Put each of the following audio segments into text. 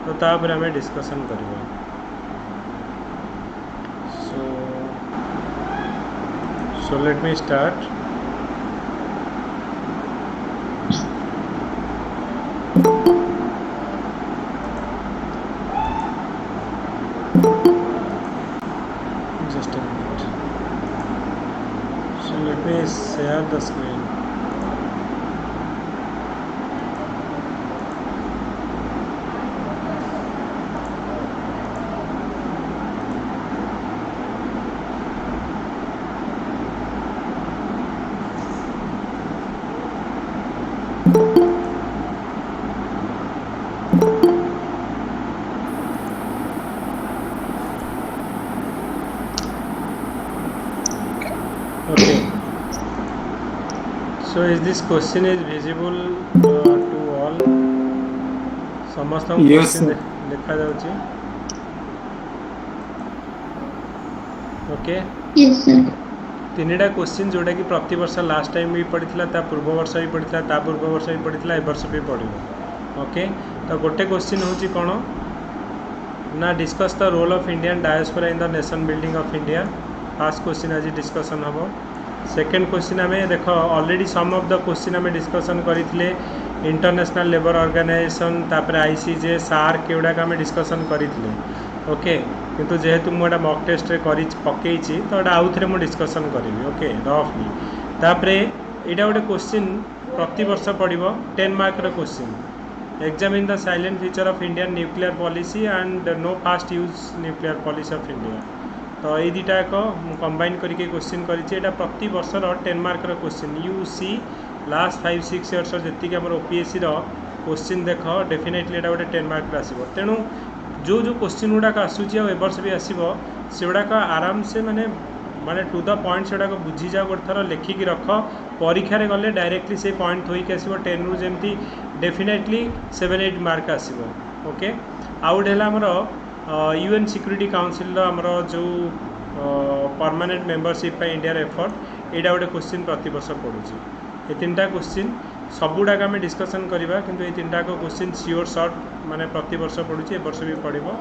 तो तापर आम डिस्कसन करवा so let me start. Just a minute. So let me share the screen. Okay. So is this question is visible to all? समस्त question देखा जाउची. Okay. Yes sir. तीनटा question जोटा कि प्रति वर्ष लास्ट टाइम भी पड़ीला ता पूर्व वर्ष भी पड़ीला ता पूर्व वर्ष भी पड़ीला ए वर्ष भी पड़िबो. ओके. तो गोटे क्वेश्चन होची कोन ना discuss the role of Indian diaspora in the nation building of India. First question आज डिस्कशन हम. सेकेंड क्वेश्चन आम देख already some of the question आम डिस्कसन करते इंटरनेशनल लेबर ऑर्गेनाइजेशन तापर आईसीजे सार्क एगुड़ाक आम डिस्कसन करते. ओके. किंतु जेहेतु मुझे मॉक टेस्ट कर पकई तो आउ थे मुझे डिस्कसन करी. ओके रफली तापर यहाँ गोटे क्वेश्चन प्रति वर्ष पड़ो 10 mark question. Examine the salient feature of Indian nuclear policy and no first use nuclear policy of India. तो ये दुटा एक कंबाइन करके क्वेश्चन करी प्रति वर्षर 10 mark question. You see last 5-6 years जी आम ओपीएससी क्वेश्चन देख डेफिनेटली यहाँ गोटे 10 मार्क आसो. तेणु जो जो क्वेश्चन गुड़ाक आसूची वर्ष भी आसो से गुड़ाक आराम से माने माने टू द पॉइंट से बुझी जाओ गोटे थर लिखिकी रख परीक्षा गले डायरेक्टली से पॉइंट थोक आसो 10 रु जमी डेफिनेटली 7-8 मार्क आसो. ओके. आउट है आमर यूएन सिक्यूरिटी काउंसिल आमर जो परमानेंट मेंबरशिप इंडिया एफर्ट यहाँ गोटे क्वेश्चन प्रति वर्ष पड़ूँ. ये 3टा क्वेश्चन सबुड़ाक आम डिस्कसन करवा किंतु ये 3टा क्वेश्चन सियोर सर्ट माने प्रति वर्ष पड़ूँ ए वर्ष भी पड़ो.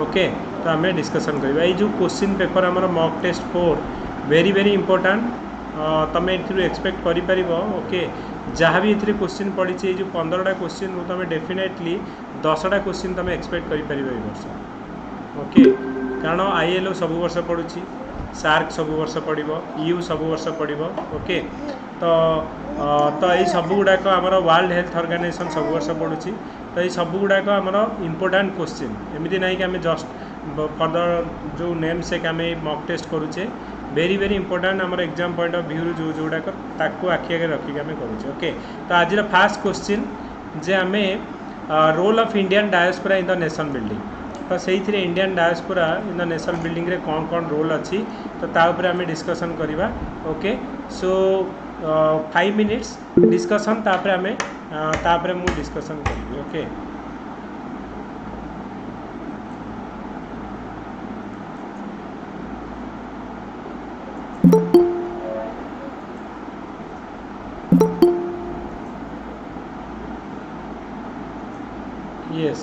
ओके. तो आम डिस्कसन करवा ये जो क्वेश्चन पेपर आमर mock test 4 very very important. तुम ये एक्सपेक्ट कर. ओके. जहाँ भी ये क्वेश्चन पड़ी ये जो 15टा क्वेश्चन तुम डेफिनेटली 10टा क्वेश्चन तुम एक्सपेक्ट कर वर्ष. ओके. कारण आईएलओ सब वर्ष पड़ू सार्क सब वर्ष पड़ो यू सब वर्ष पड़ो. ओके. तो ये सब गुड़ाक आमर वर्ल्ड हेल्थ ऑर्गेनाइजेशन सब वर्ष पड़ू. तो ये सब गुड़ाक आमर इंपोर्टाट क्वेश्चन एमती ना कि आम जस्ट फॉर द जो नेम सेक आम मॉक टेस्ट करुचे वेरी वेरी इंपोर्टाट आमर एग्जाम पॉइंट ऑफ व्यू जो जोड़ाक ताकू आखि आगे रखिक आम करुचे. ओके. तो आज फास्ट क्वेश्चन जे आम role of Indian diaspora in the nation building. तो से Indian diaspora in the nation building रे कौन कौन रोल अच्छी तो ताऊपर आम डिस्कसन करवा. ओके. सो 5 मिनिट्स डिस्कसन तापर आम मु डिस्कसन करी. Okay. Yes.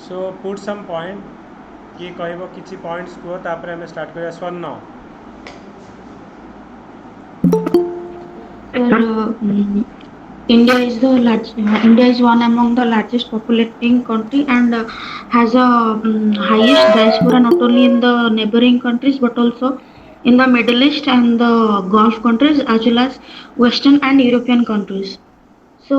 So put some point किए कह कि पॉइंट्स कह तापर आम स्टार्ट करिया. स्वर्ण India is one among the largest populating country and has a highest diaspora not only in the neighboring countries but also in the Middle East and the Gulf countries as well as Western and European countries. So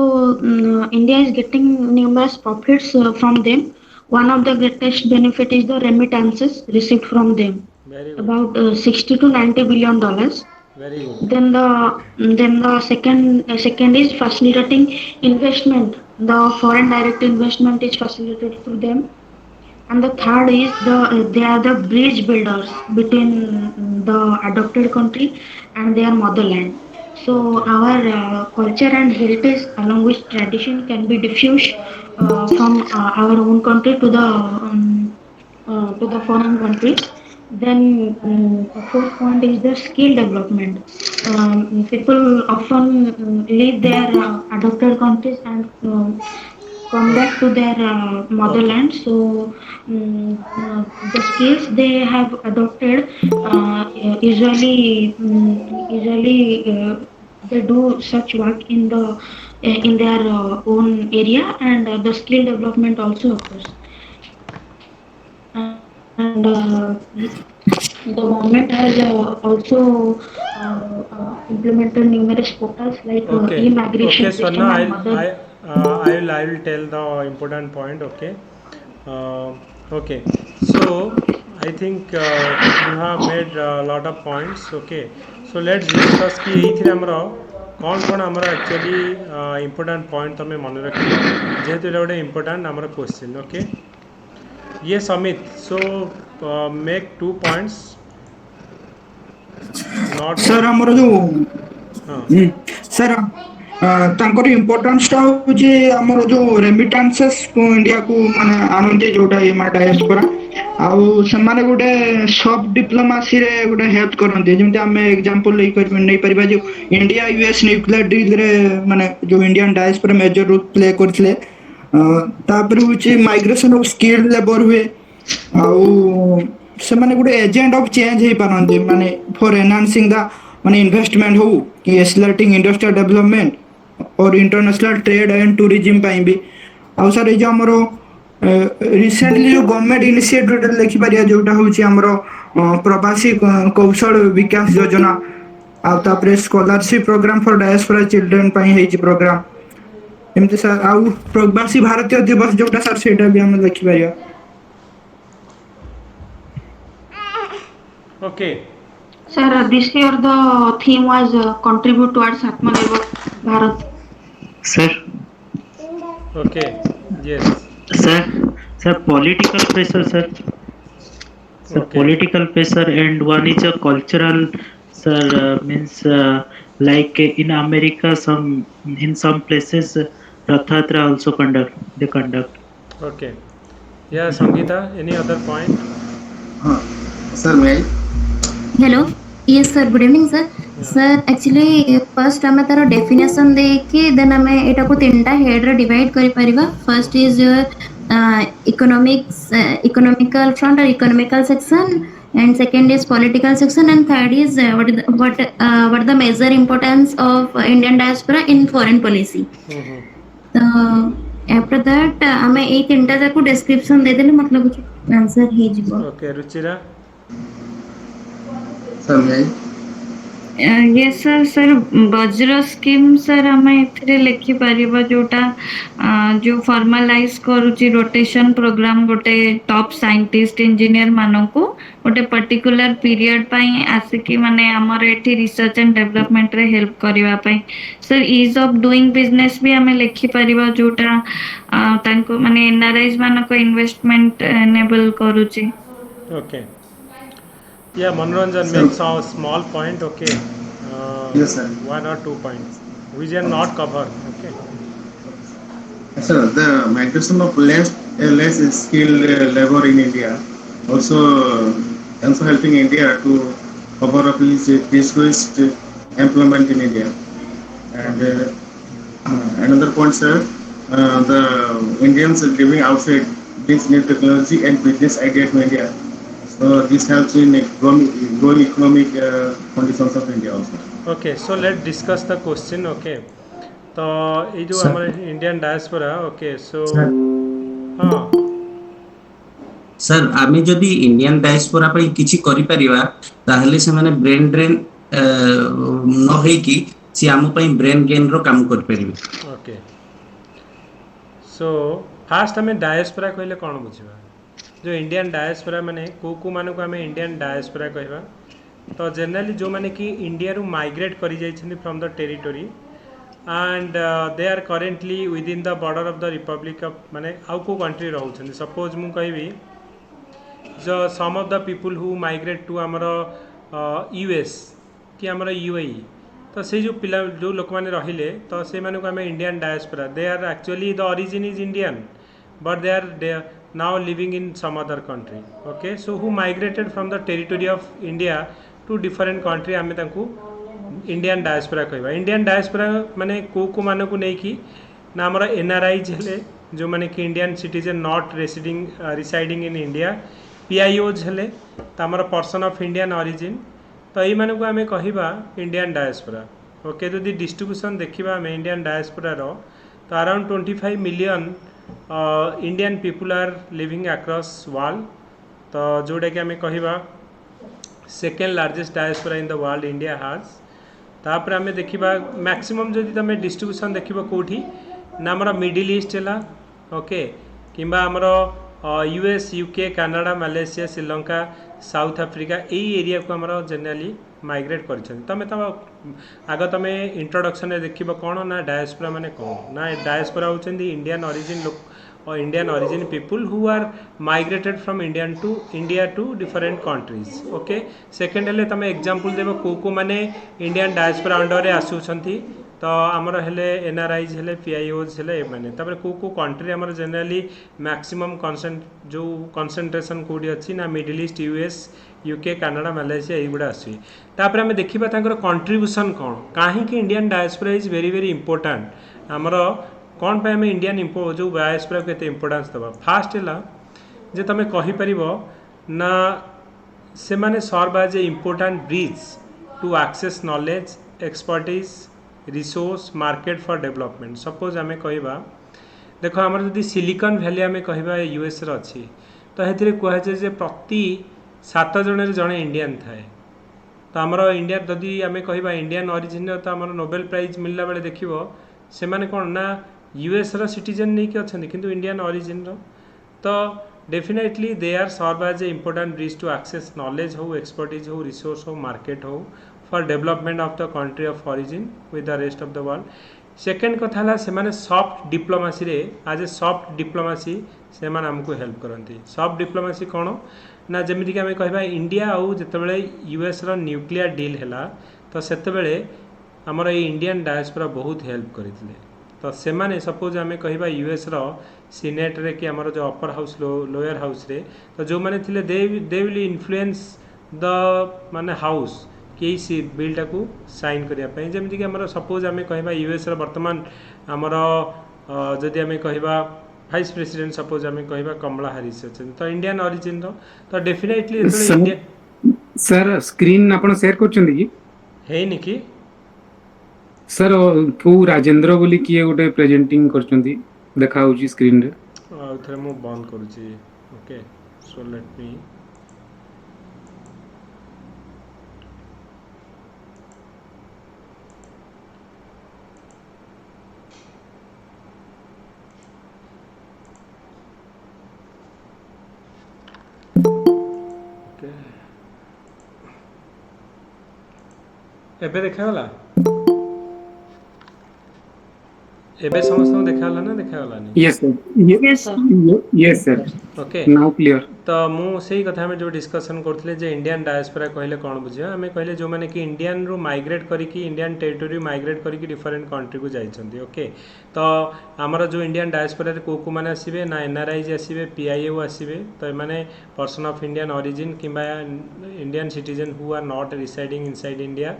India is getting numerous profits from them. One of the greatest benefit is the remittances received from them, about 60 to 90 billion dollars. Very good. Then the second is facilitating investment. The foreign direct investment is facilitated through them. And the third is they are the bridge builders between the adopted country and their motherland. So our culture and heritage along with tradition can be diffused from our own country to the to the foreign countries. Then the fourth point is the skill development. People often leave their adopted countries and come back to their Okay. motherland. So the skills they have adopted they do such work in their own area, and the skill development also occurs. And the government has also implemented numerous portals like Okay. Okay, e-migration Swarna, system and mother. I will tell the important point. Okay. Uh, okay. So I think you have made a lot of points. Okay. So let's discuss कि एइथिरे हमरो कौन हमरो actually important point तमे मन रखियो जेहेतु एटा गोटे important हमरो question. Okay. Yes, Amit. So make 2 points, not sir one. आमर जो हाँ. सर तांकर इम्पोर्टेंसटा होची आमर जो रेमिटेंसेस को इंडिया को माने आनंदी जोटा ये मा डायस्पोरा आउ समाने गोटे सॉफ्ट डिप्लोमेसी रे गोटे हेल्प करनते जेमते हमें एग्जांपल नै परिबा जो इंडिया यूएस न्यूक्लियर डील रे माने जो Indian diaspora major role play करथिले तापर होची माइग्रेशन ऑफ स्किल्ड लेबर हुए आउ ସେମାନେ ଗୋଟେ ଏଜେଣ୍ଟ ଅଫ ଚେଞ୍ଜ ହେଇପାରନ୍ତି ମାନେ ଫର ଏନହାନ୍ସିଂ ଦ ମାନେ ଇନଭେଷ୍ଟମେଣ୍ଟ ହଉ କି ଏସ୍ଲାଟିଂ ଇଣ୍ଡଷ୍ଟ୍ରିଆଲ ଡେଭଲପମେଣ୍ଟ और इंटरनेशनल ट्रेड एंड टूरिज्म ପାଇଁ ବି ଆଉ ସାର୍ ଏଇ ଯୋଉ ଆମର ରିସେଣ୍ଟଲି ଯୋଉ ଗଭର୍ଣ୍ଣମେଣ୍ଟ ଇନିସିଏଟିଭ ଲେଖିପାରିବା ଯୋଉଟା ହଉଛି ଆମର ପ୍ରବାସୀ କୌଶଳ ବିକାଶ ଯୋଜନା ଆଉ ତାପରେ ସ୍କଲାରସିପ ପ୍ରୋଗ୍ରାମ ଫର ଡାୟାସ୍ପୋରା ଚିଲଡ୍ରେନ ପାଇଁ ହେଇଛି ପ୍ରୋଗ୍ରାମ ଏମିତି ସାର୍ ଆଉ ପ୍ରବାସୀ ଭାରତୀୟ ଦିବସ ଯୋଉଟା ସାର୍ ସେଇଟା ବି ଆମେ ଲେଖିପାରିବା. Okay. Sir, this year the theme was contribute towards Atmanirbhar Bharat. Sir, Okay. Yes. sir, sir, political pressure, sir. Sir, Okay. political pressure, and one is a cultural, sir, means like in America, in some places, Rathatra also they conduct. Okay. Yeah, Sangeeta, any other point? हाँ sir मैं hello yes sir good evening sir sir actually first आम तार definition देखिए then आम एटा को तीनटा head रे divide करि परिबा. फर्स्ट इज इकोनॉमिकल फ्रंट और economical section, and second is political section, and third is what the major importance of Indian diaspora in foreign policy. तो after that आम ए तीनटा जाको डिस्क्रिप्शन दे देले मतलब कुछ आंसर हे जिवो. Okay, Ruchira. सर मैं yes sir sir Vajra scheme sir आम ए लिखि पारिबा जोटा जो फॉर्मलाइज करूची रोटेशन प्रोग्राम गोटे टॉप साइंटिस्ट इंजीनियर मानकू गोटे पर्टिकुलर पीरियड पई आसिकी माने हमर एठी रिसर्च एंड डेवलपमेंट रे हेल्प करबा पई. Sir ease of doing business भी आम लिखि पारिबा जोटा तांको माने एनआरआईज मानको इन्वेस्टमेंट एनेबल करूची. Okay. Yeah, Manoranjan Sir. makes a small point. Okay. Yes, sir. 1 or 2 points. We can not cover. Okay. sir the migration of less skilled labor in India also helping India to cover up its decreased employment in India. And another point, sir, the Indians living outside brings new technology and business idea to India. So this helps in growing economic conditions of India also. Okay. So let's discuss the question. Okay. तो ये जो Sir. हमारे Indian diaspora. Okay. So Sir. हाँ. Sir आमे जदि Indian diaspora पर किछि करि परिबा ताहले से माने ब्रेन ड्रेन न होई कि से आम पई ब्रेन गेन रो काम कर परिबे. Okay. So फास्ट हमें डायस्पोरा कहले कौन बुझिबा जो इंडियन डायस्पोरा माने को माने को हमें इंडियन डायस्पोरा कहबा. तो जनरली जो माने कि इंडिया रु माइग्रेट करि जाइछन्ती from the territory and they are currently within the border of the Republic of माने आउ को कंट्री रहउछन्ती. सपोज मु कहबी जो some of the people who migrate to हमरो US कि हमरो UAE. तो से जो पिला जो लोक माने रहिले तो से माने को हमें Indian diaspora. They are actually the origin is Indian but they are now living in some other country. Okay, so who migrated from the territory of India to different country आमे तांकू इंडियन डायस्पोरा कहबा. Indian diaspora माने को माने को नहीं कि ना हमर एनआरआईज हेले जो माने कि Indian citizen not residing in India, पीआईओज हेले त हमर पर्सन ऑफ इंडियन ओरिजिन. तो यही माने को आमे कहबा इंडियन डायस्पोरा. ओके, जदि डिस्ट्रीब्यूशन देखिबा आमे इंडियन डायस्पोरा रो तो around 25 million Indian people are living across world. तो जोटा कि आमे कहबा second largest diaspora in the world India has. तापर आमे देखिबा मैक्सिमम जदि तमे डिस्ट्रीब्यूशन देखिबा कोठी ना हमर मिडिल ईस्ट हैला. ओके, किंबा हमर US, UK, Canada, Malaysia, Sri Lanka, south Africa यही एरिया को हमर जनरली माइग्रेट कर. तमें तो आग तुम इंट्रोडक्शन देखिए कौन ना डायस्पोरा माने कौन ना डायस्पोरा होचंदी इंडियन ओरिजिन लोक और Indian origin people who are migrated from India to different countries. Okay, second हेले तुम एग्जांपल देबो को माने इंडियन डायस्पोरा अंडर रे आसुछंती. तो आमर हेले एनआरआईज हेले पीआईओज हेले माने तापर को कंट्री आमर जनरली मैक्सिमम जो कंसंट्रेशन कोडी अछि ना middle East, US, UK, Canada, Malaysia यही गुड़ा आसुई. तापर आमे देखिबा तांकर कंट्रीब्यूशन कोन काहे कि Indian diaspora is very very important. आमर कोन पे आमे इंडियन जो डायस्पोरा को एते इंपोर्टेंस दबा. फास्ट हैला जे तमे कहि परिबो ना से माने serve as a important bridge to access knowledge, expertise, resource, market for development. Suppose आमे कहबा देखो हमर जदि सिलिकॉन वैली आमे कहबा यूएस रे अछि तो हेतिरे कहै छै जे प्रति 7 जन जड़े इंडियन थाए. तो आमर इंडिया जदि आमे कहबा इंडियन ओरिजिन तो आमर नोबेल प्राइज मिलला बेले देखिबो से माने कोन ना यूएस रो सिटीजन नहीं कि अछंती किंतु इंडियन ओरिजिन रो. तो definitely they are serve as a important bridge to access knowledge हो, एक्सपर्टीज हो, रिसोर्स हो, मार्केट हो for development of the country of origin with the rest of the world. Second कथा है से माने सॉफ्ट डिप्लोमेसी रे आज ए सॉफ्ट डिप्लोमेसी से माने हमको हेल्प करती. सॉफ्ट डिप्लोमेसी कौन ना जमीती कि आमे कहबा इंडिया आउ जेतेबेले यूएस रो न्यूक्लियर डील हैला तो सेतेबेले हमर ए इंडियन डायस्पोरा बहुत हेल्प करथिले. तो से माने सपोज आमे कहबा यूएस रो सीनेट रे कि हमर जो अपर हाउस लोअर हाउस रे तो जो माने थिले दे विल इन्फ्लुएंस द माने हाउस कि सी बिलटा को साइन करने जमीती कि आमर सपोज आमे कहबा यूएस रो वर्तमान आमर जदि आमे कहबा वाइस प्रेसिडेंट सपोज आमे कहबा कमला हैरिस अछन तो इंडियन ओरिजिन रो. तो डेफिनेटली इंडिया सर स्क्रीन आपण शेयर करछन कि हे नि कि सर को राजेंद्र बोली किए गोटे प्रेजेंटिंग करछंती देखा होची स्क्रीन रे थरे मु बंद करूची. ओके, सो लेट मी एबे देखागला एबे समस्त देखागला ना देखागला नहीं. Yes sir yes sir okay, now clear. तो मु सही कथा में जो डिस्कशन करथिले जे इंडियन डायस्पोरा कहले कोन बुझिया हमें कहले जो माने कि इंडियन रो माइग्रेट करी कि इंडियन टेरिटरी माइग्रेट करी कि डिफरेंट कंट्री को जाइछंती. ओके, तो हमर जो इंडियन डायस्पोरा रे को माने आसीबे ना एनआरआईज आसीबे, पीआईओ आसीबे. तो माने पर्सन ऑफ इंडियन ओरिजिन किंबा Indian citizen who are not residing inside India.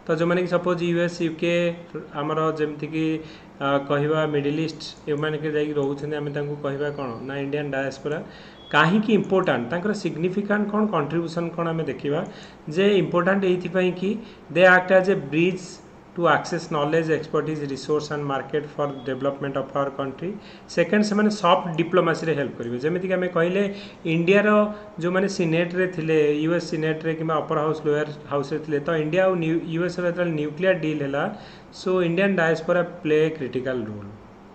तो जो माने कि सपोज यूएस, यूके हमर जेमति कि कहबा मिडिल ईस्ट ए माने के जाई रहउछन आमे तांको कहबा कोन ना इंडियन डायस्पोरा कहीं इम्पोर्टाट तांकर सिग्निफिकेंट कौन कंट्रीब्यूशन कौन आम देखा जे इम्पोर्टाट ये कि they act as a bridge to access knowledge, expertise, resource and market for development of our country. Second से मैंने सॉफ्ट डिप्लोमेसी रे हेल्प करेंगे जमीक आम कहले इंडिया जो मैंने सीनेट रे थिले यूएस सीनेट रे कि अपर हाउस लोअर हाउस रे थिले तो इंडिया और यूएस न्यूक्लियर डील है so Indian diaspora play a critical role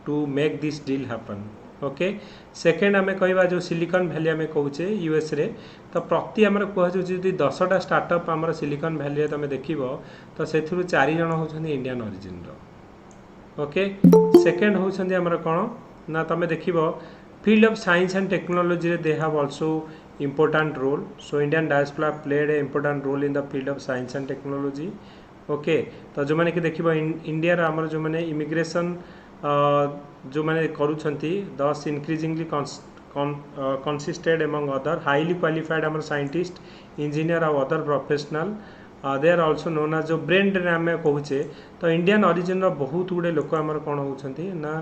to make this deal happen. Okay, second आम कहवा जो सिलिकॉन वैली आम कहे यूएस रे तो प्रति आम कहते 10टा स्टार्टअप आम सिलिकॉन वैली तुम देख तो से 4 जन होती इंडियन ओरिजिन रो. ओके, सेकेंड होती आमर कौन ना तुम देख field of science and technology रे they have also important role. So Indian diaspora played a important role in the field of science and technology. Okay, तो जो मैंने कि देख इंडिया आमर जो मैंने इमिग्रेशन जो मैंने करुछंती दस increasingly consisted among other highly qualified our scientist engineer और other professional they are also known as जो ब्रेन ड्रेन आम कहे तो इंडियन ओरिजिन बहुत गुड़े लोक आमर कौन होती ना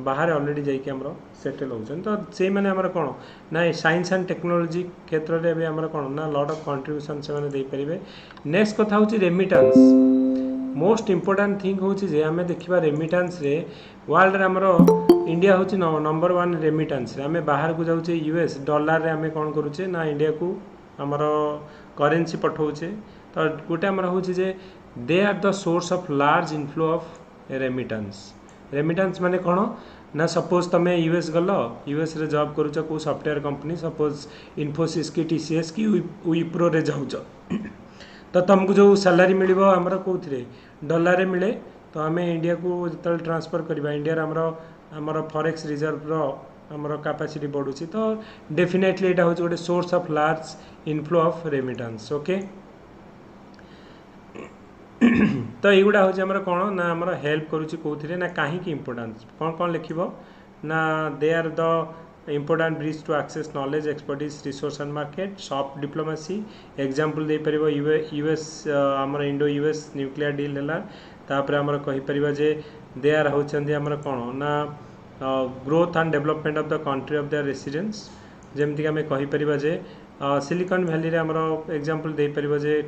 बाहर ऑलरेडी जाइए आमर सेटल होती तो से मैंने आमर कौन ना साइंस एंड टेक्नोलॉजी क्षेत्र में भी आमर कौन ना लॉट ऑफ कंट्रीब्यूशन से मैंने दे पारे नेक्स्ट कथा हूँ रेमिटेंस मोस्ट इंपोर्टेंट थिंग हूँ जे आम देखा रेमिटेंस रे वर्ल्ड रे आमर इंडिया हूँ नंबर 1 रेमिटेंस रे आम बाहर को जाऊे यूएस डॉलर रे आम कौन करुचे ना इंडिया को आमर करेन्सी पठाऊे तो गोटे आमर हूँ जे they are the source of large inflow of remittance माने कौन ना सपोज तुम यूएस गल यूएस रे जॉब करुच को सॉफ्टवेयर कंपनी सपोज इन्फोसिस की टीसीएस की विप्रो रे जाऊच तो तुमको जो सैलरी मिल आमर कौन डॉलर रे मिले तो आम इंडिया को जो ट्रांसफर करवा इंडिया आमर फॉरेक्स रिजर्व आमर कैपेसिटी बढ़ुची तो डेफिनेटली यहाँ हूँ गोटे source of large inflow of remittance okay तो युवा हूँ आमर कौन ना आमर हेल्प करुच्ची कौन ना कहीं इंपोर्टेंस कौन कौन लिख ना they are the important bridge to access knowledge expertise resource and market soft diplomacy example दे परिबो यूएस आमर इंडो यूएस न्यूक्लियर डील है तापर आमर कहि परिबा जे दे आर होचंदी आमर कौन ना growth and development of the country of their residence जेमती कि आम कहि परिबा जे सिलिकॉन वैली रे आमर एग्जांपल दे परिबा जे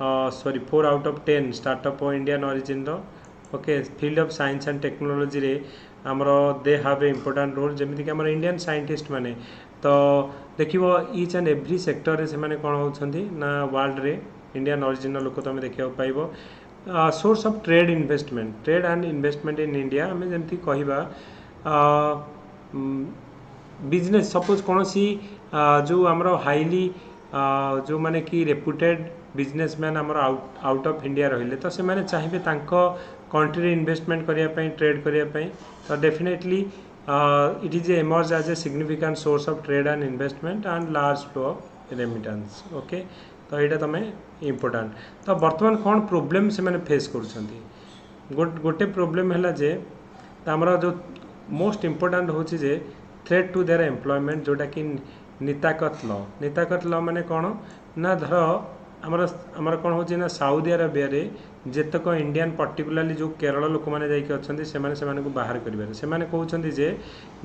4 out of 10 startup Indian origin okay field of science and technology रे आमर दे हाव ए इम्पोर्टेंट रोल जमीक आम इंडियन साइंटिस्ट मैंने तो देखो ईच एंड एव्री सेक्टर रे से माने कौन होती ना वर्ल्ड रे इंडियन ओरिजिन लोक तुम देखा पाइब source of trade and investment in India आम जमी कहवा बिजनेस सपोज कौन सी जो आमर हाईली जो माने कि रेपुटेड बिजनेसमैन आमर आउट ऑफ इंडिया रहिले तो से माने चाहिए कंट्री इन्वेस्टमेंट करने ट्रेड करने तो definitely it is emerge as a significant source of trade and investment and large flow of remittance okay तो यहाँ तुम इम्पोर्टेंट तो बर्तमान कौन प्रोब्लेम से मैंने फेस कर गोटे प्रोब्लेम है जे आमर जो मोस्ट इम्पोर्टेंट हूँ जे थ्रेट टू देयर एम्प्लॉयमेंट जोटा कि नीताकत लॉ माने कौन ना धर आमर कौन हो ना साउदी अरेबिया रे जेतक इंडियन पर्टिकुलाली जो केरल लोक मैंने जाइए से बाहर करेंगे से कहते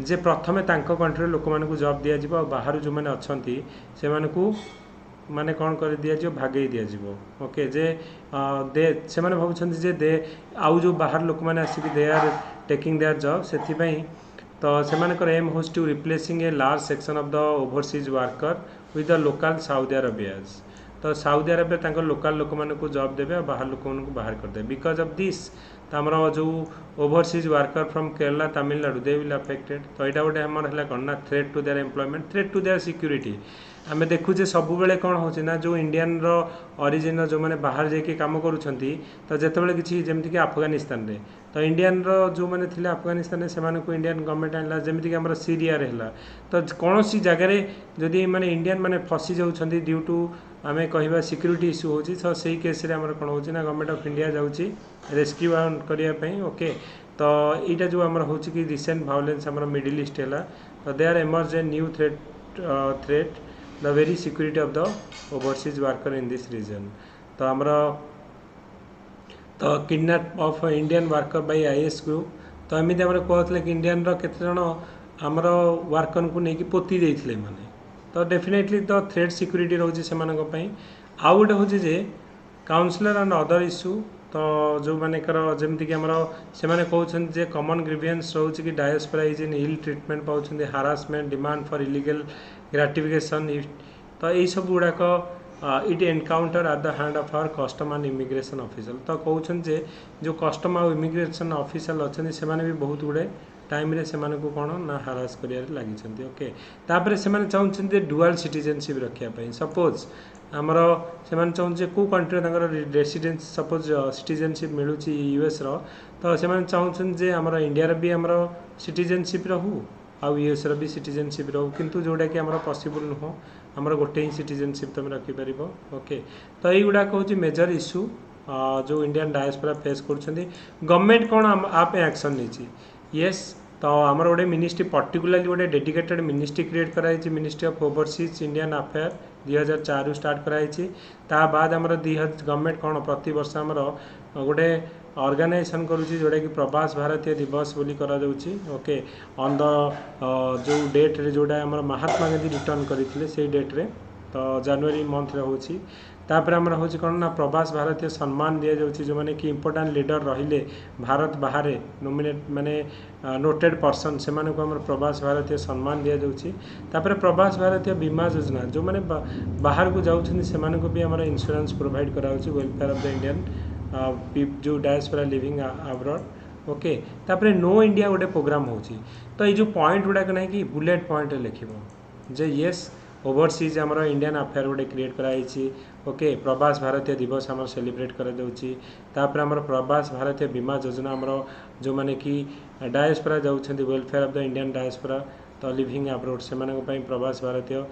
जे प्रथमे कंट्री लोक मानक जॉब दिज्व बाहर जो मैंने अच्छा से माने कौन कर दिज्व भागे दिज्व ओके जे दे से भावुं जे दे आउ जो बाहर लोक मैंने आसिक they are taking their job से तो से एम होज to replacing a large section of the overseas worker with the local Saudi Arabians तो साउदी अरेबिया लोकल लोक मानक जॉब देवे और बाहर लोक बाहर करदे बिकज ऑफ दिस तो आमर जो overseas worker from Kerala Tamil Nadu they will affected तो यहाँ गोटे आमर है कौन ना threat to their employment threat to their security आम देखुचे सब बेले कौन हो जो इंडियन ओरिजिन जो मैंने बाहर जाकि कम करुँच तो जितेबाला किसी जमीक अफगानिस्तान रे तो इंडियन जो मैंने थे अफगानिस्तान से इंडियन गवर्नमेंट आना जमीक आम सीरिया है तो कौन सी जगार जदि मैंने इंडियन मैंने फसी जाऊँच ड्यू टू आम कह सिक्यूरीटी इश्यू हो तो सही केस कौन हो गवर्नमेंट ऑफ इंडिया जाऊँगी रेस्क्यू करने ओके तो यहाँ जो आम हो रिसेंट वायलेंस आम मिडिल ईस्ट है तो they are emerge a new threat the very security of the overseas worker in this region तो आमर तो kidnap of Indian worker by IS group तो एमती आम कहते कि इंडियन केते जन आमर वर्कर को लेकिन पोती देते माने तो डेफिनेटली तो थ्रेड सिक्यूरीटी रोचे से आउ गोटे हूँ जे काउंसलर एंड अदर इश्यू तो जो मानकर जमीक आमर से कहते कॉमन ग्रीवियंस रोचे कि diaspora is in ill treatment पाँच harassment demand for illegal gratification तो यही सब गुड़ाक it encounter at the hand of our custom and immigration officer तो कहते जो कस्टम और इमिग्रेशन ऑफिसर अच्छा से भी बहुत गुड़े टाइम रे से कौन ना हारास कर लगी ओके तापर से चाहते डुआल सिटीजनशिप रखापी सपोज आमर से चाहते कौ कंट्री रेसिडेंस सपोज सिटीजनशिप मिलूँ यूएस तो से चाहते आमर इंडिया भी आमर सिटीजनशिप रहू आउ यूएस भी सिटीजनशिप रहू किंतु जोटा कि आमर पॉसिबल नुह आमर गोटे ही सिटीजनशिप तुम रखिपर ओके तो युवाक हूँ मेजर इश्यू जो इंडियन डायस्पोरा फेस कर गवर्नमेंट कौन आप एक्शन नहीं येस तो आमर गोटे मिनिस्ट्री पर्टिकुलरली गोटे डेडिकेटेड मिनिस्ट्री क्रिएट कराई ministry of overseas Indian affair 2004 start कराई ता बाद आमर गवर्नमेंट कौन प्रति वर्ष आमर गोटे ऑर्गेनाइजेशन करुँची जोटा कि प्रवास भारतीय दिवस बोली करा जाउची ओके ऑन द जो डेट रे जोटा आमर महात्मा गांधी रिटर्न करते से डेट रे तो जनवरी मंथ रे होची तापर आमर होची कौन ना प्रवास भारतीय सम्मान दिया जाउची जो माने कि इंपोर्टेंट लीडर रहिले भारत बाहर नॉमिनेट माने नोटेड पर्सन से माने को आमर प्रवास भारतीय सम्मान दिया जाउची तापर प्रवास भारतीय बीमा योजना जो माने बाहर को जाउछन से माने को भी आमर इंश्योरेंस प्रोवाइड कराउची वेलफेयर ऑफ द इंडियन जो डायस्पोरा लिविंग अब्रॉड ओके तापर नो इंडिया गोटे प्रोग्राम होची तो ये जो पॉइंट गुड़ाक ना कि बुलेट पॉइंट लिखिबो जे यस ओवरसीज आमर इंडियन अफेयर गोटे क्रिएट कराई ओके प्रवास भारतीय दिवस आमर सेलिब्रेट करा जाउची तापर आमर प्रवास भारतीय बीमा योजना आमर जो माने कि डायस्पोरा जाउछन्ती welfare of the Indian diaspora तो लिविंग अब्रॉड से माने को प्रवास भारतीय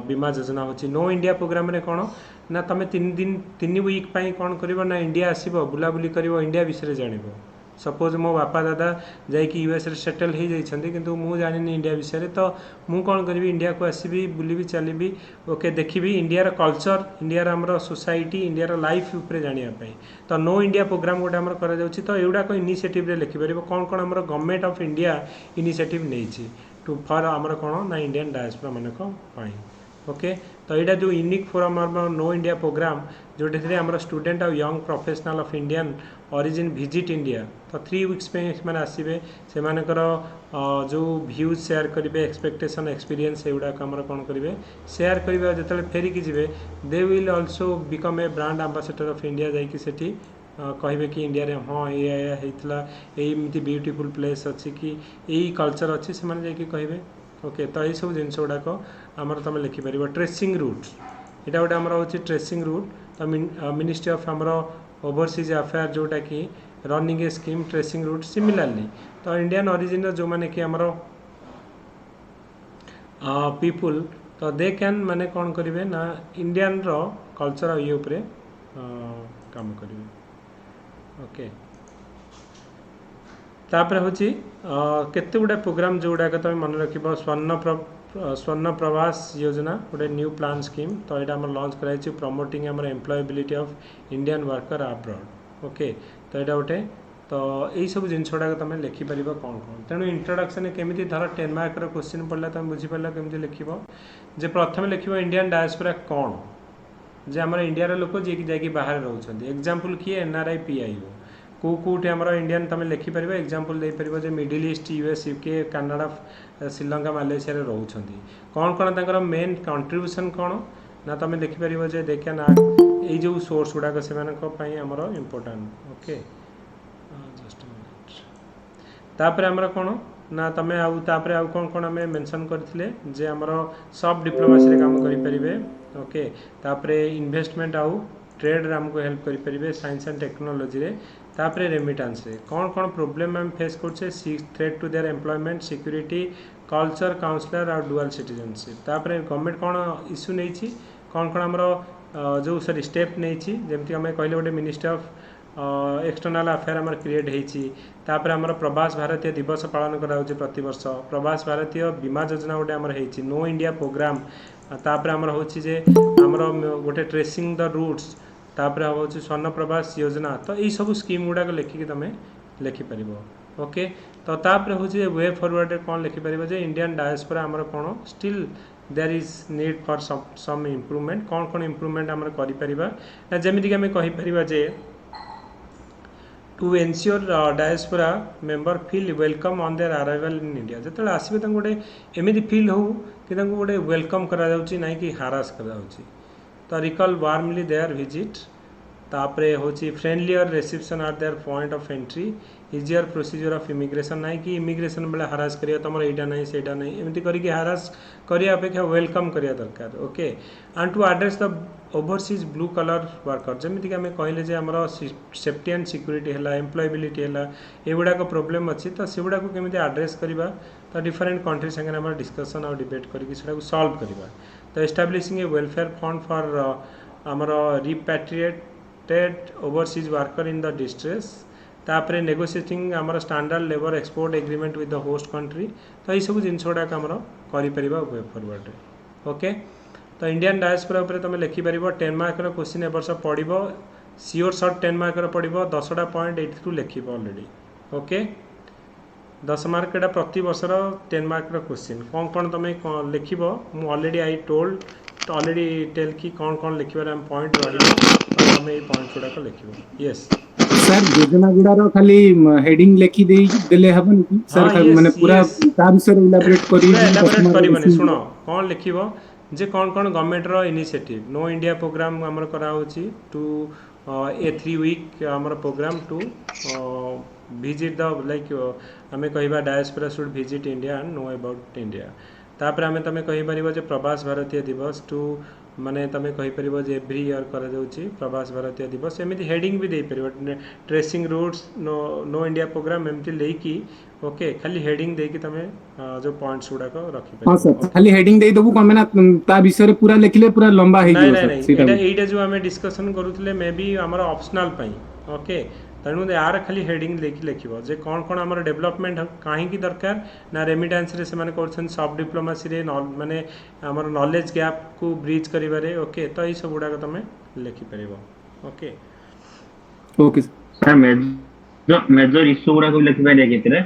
बीमा योजना होची नो इंडिया प्रोग्राम रे कोन ना तमे 3 वीक पाई कोन करिवो ना इंडिया आसीबो बुलाबुली करिवो इंडिया विषय जानिबो सपोज मो बापा दादा जाइए यूएस रे सेटल हो जाइछन्ती किंतु मु जानिनी इंडिया विषय तो मु कौन करी इंडिया को आसबि बुलबि चलबि ओके देखिबि इंडिया कल्चर इंडिया आमर सोसाइटी इंडिया लाइफ उपरे जानिया पई तो नो इंडिया प्रोग्राम गोटे आमर करा जाउछि तो एउडा को इनिशिएटिव रे लिखि परिबो कौन कौन आमर गवर्नमेंट ऑफ इंडिया इनिशिएटिव नेछि टू फॉर आमर कौन ना इंडियन डायस्पोरा मानक पई ओके तो यहाँ जो unique forum know India programme जोटे आमर स्टूडेंट और young professional of Indian origin visit India तो 3 वीक्स पे से आसबे से जो व्यूज शेयर करेंगे एक्सपेक्टेशन एक्सपीरियंस एगुड़ाक आमर कौन करेंगे शेयर करेंगे जो फेरिकी जी they will also become a brand ambassador of India जाकि सेठी कहे कि इंडिया रे हाँ ये होता यही ब्यूटीफुल प्लेस अच्छी कि यही कल्चर अच्छी से कहे ओके तो यही सब जिनस गुड़ाक आमर तुम लिखिपर ट्रेसिंग रूट यहाँ गोटे आमर हो ट्रेसिंग रूट तो मिनिस्ट्री ऑफ आमर ओवरसीज अफेयर जोटा कि running a scheme tracing root similarly तो इंडियन ओरिजिन जो माने कि आमर पीपुल तो दे कैन माने कौन करेंगे ना इंडियन रो कल्चर ये उपरे काम करेंगे ओके तापर हूँ केते गुड़ा प्रोग्राम जो गुड़ाक तुम मन रख स्वर्ण प्रवास योजना गोटे न्यू प्लान स्कीम तो यहाँ आम लॉन्च कराई प्रमोटिंग आम employability of Indian worker abroad okay तो यहाँ गोटे तो यही सब जिन गुड़ाक तुम लिखिपर कौन कौन तेणु इंट्रोडक्शन केमी धर 10 मार्क क्वेश्चन पढ़ला तुम बुझीपार केमी लिख जे प्रथम लिख इंडियन डायस्पोरा कौन जे आम इंडिया लोक जी जाकि बाहर रोच एग्जाम्पल किए एनआरआई पीआईओ कौटे आम इंडियन तुम लिखिपर एग्जाम्पल दे पार जो Middle East US UK Canada Sri Lanka Malaysia रोच कौन कौन तक मेन कंट्रीब्यूशन कौन ना तुम लिखिपर जे देखिए ना ये जो सोर्स गुड़ाक से आमर इम्पोर्टाट ओके जस्ट मिनिट तापर आमर कौन ना तुम आउ कौन कौन आम मेंशन करथिले जे आमर सॉफ्ट डिप्लोमेसी रे काम करि परिबे ओके तापर इन्वेस्टमेंट आउ ट्रेड आमको हेल्प करि परिबे साइंस एंड टेक्नोलॉजी रे तापर रेमिटेंस रे कौन कौन प्रोब्लेम आम फेस करछे threat to their employment security culture counsellor और डुअल सिटीजनशिप तापर गवर्नमेंट कौन इश्यू नहीं कौन कौन आमर जो सॉरी स्टेप नहीं जमती आम कहले गोटे मिनिस्ट्री ऑफ एक्सटर्नाल अफेयर आमर क्रिएट होती तापर आमर प्रवास भारतीय दिवस पालन करा प्रति वर्ष प्रवास भारतीय बीमा योजना गोटे आमर होती नो इंडिया प्रोग्राम तापर आमर होची जे आमर गोटे ट्रेसिंग द रूट्स तापर हूँ स्वर्ण प्रवास योजना तो यही सब स्कीम गुड़ाक लिखिकी तुम लिखिपर ओके तो तापर हूँ वे फॉरवर्ड कौन लिखिपर जे इंडियन डायस्पोरा आमर कौन still there is need for some improvement कौन कौन इम्प्रूवमेंट आमर करें जमीक आम कहीपर जे to ensure diaspora member feel welcome on their arrival in India जो आसवे गोटे एमती फील हो कि गोटे वेलकम करा ना कि हारास करा तो रिकॉल वार्मली देयर विजिट तापरे होची friendlier reception at their point of entry easier procedure of immigration ना कि इमिग्रेशन बेले हारास करिया तुम एटा नहीं सेटा नहीं एमती करके हारास करिया अपेक्षा वेलकम करिया दरकार okay and to address the overseas blue colour worker जमीक आम कहले जे आमर सेफ्टी एंड सिक्योरिटी है एम्प्लॉयबिलिटी है एगुड़ाक प्रोब्लेम अच्छी तो से गुड़ाक केमी एड्रेस करवा तो डिफरेंट कंट्री संगे आम डिस्कसन और डिबेट करके सॉल्व करवा तो establishing a welfare fund for आमर repatriated overseas worker in the distress तापर नेगोशिएटिंग आमर standard labour export agreement with the host country तो ये सब जिनस गुड़ाक आमर कर फॉरवर्ड ओके तो इंडियन डायस्पोरा उपर तुम लिखिपर 10 मार्क क्वेश्चन ए वर्ष पढ़ो सियोर सर्ट 10 मार्क पढ़ो 10टा पॉइंट एथरू लिख ऑलरेडी ओके 10 मार्क एटा प्रति वर्षर 10 मार्क क्वेश्चन कौन कौन तुम लिख मु already I told already tell कि कौन कौन लिखबार आम पॉइंट रही तुम ये पॉइंट गुड़ाक लिख यस सर योजना गुड़ार खाली हेडिंग लिखि देले हबन कि सर हाँ, yes, माने पूरा yes. ता विषय इलाबोरेट करी एलाबोरेट करबनी सुनो कौन लिखिबो जे कौन कौन गवर्नमेंट रो इनिशिएटिव नो इंडिया प्रोग्राम हमर करा होची टू ए 3 वीक हमर programme to visit the like हमें कहबा diaspora should visit India and know about India तापर हमें तमे कहि परिबो जे प्रवास भारतीय दिवस टू माने तमे कहि परिबो जे एवरी ईयर करा जाउची प्रवास भारतीय दिवस एमिति हेडिंग भी दे परिबो tracing roots know India programme एमिति लेकी ओके खाली हेडिंग देकी तमे जो पॉइंट्स गुडा को रखि हां परिबो सर खाली हेडिंग दे दबु कोन ना ता विषय पूरा लिखले पूरा लंबा हे नहीं जिवो नहीं सर नहीं एटा जो हमें डिस्कशन करूतले मे बी हमर ऑप्शनल पई ओके तेणु यार खाली हेडिंग लेखि लिखिबो जे कौन कौन हमर डेवलपमेंट काहे की दरकार ना रेमिटेंस रे से माने करछन सॉफ्ट डिप्लोमेसी रे माने हमर नॉलेज गैप को ब्रिज करिबारे ओके तो ई सब गुडा को तमे लिखि परिबो okay okay sir major issue गुडा को लिखि पारे केतरे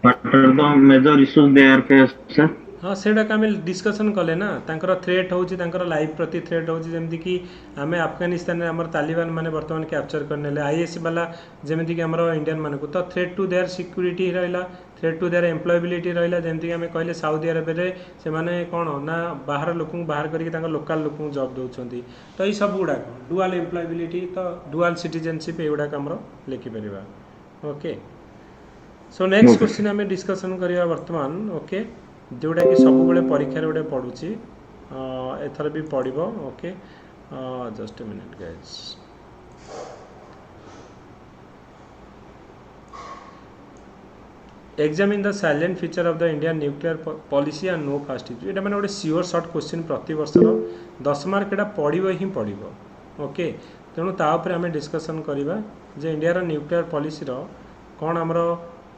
what are the major issues they are face sir हाँ सेटा आम डिस्कसन कले ना तांकर थ्रेट होची तांकर लाइफ प्रति थ्रेट होची जेमती कि आमे अफगानिस्तान रे हमर तालिबान माने वर्तमान कैप्चर करने ले आईएससी वाला जेमती कि हमर इंडियन माने को तो थ्रेट टू देयर सिक्योरिटी रहला थ्रेट टू देयर एम्प्लॉयबिलिटी रहला जेमती कि हमें कहले सऊदी अरब रे से माने कोन ना बाहर लोकन बाहर करके तांकर लोकल लोकन जॉब दोछंती तो ई सब गुडा डुअल एम्प्लॉयबिलिटी तो डुअल सिटीजनशिप एगुडा हमर लिखि परिबा ओके सो नेक्स्ट क्वेश्चन हमें डिस्कशन करिया वर्तमान ओके जोटा कि सब बड़े परीक्षा रे पढ़ुची एथर भी पढ़िबो okay just a minute guys examine the salient feature of the Indian nuclear policy and no first use एटा माने गोटे सियोर शॉर्ट क्वेश्चन प्रति वर्षर 10 मार्क एटा पढ़िबो ही पढ़िबो ओके तेणु ता ऊपर हमें डिस्कशन करिबा जे इंडिया रो न्यूक्लियर पॉलिसी रो कोन हमरो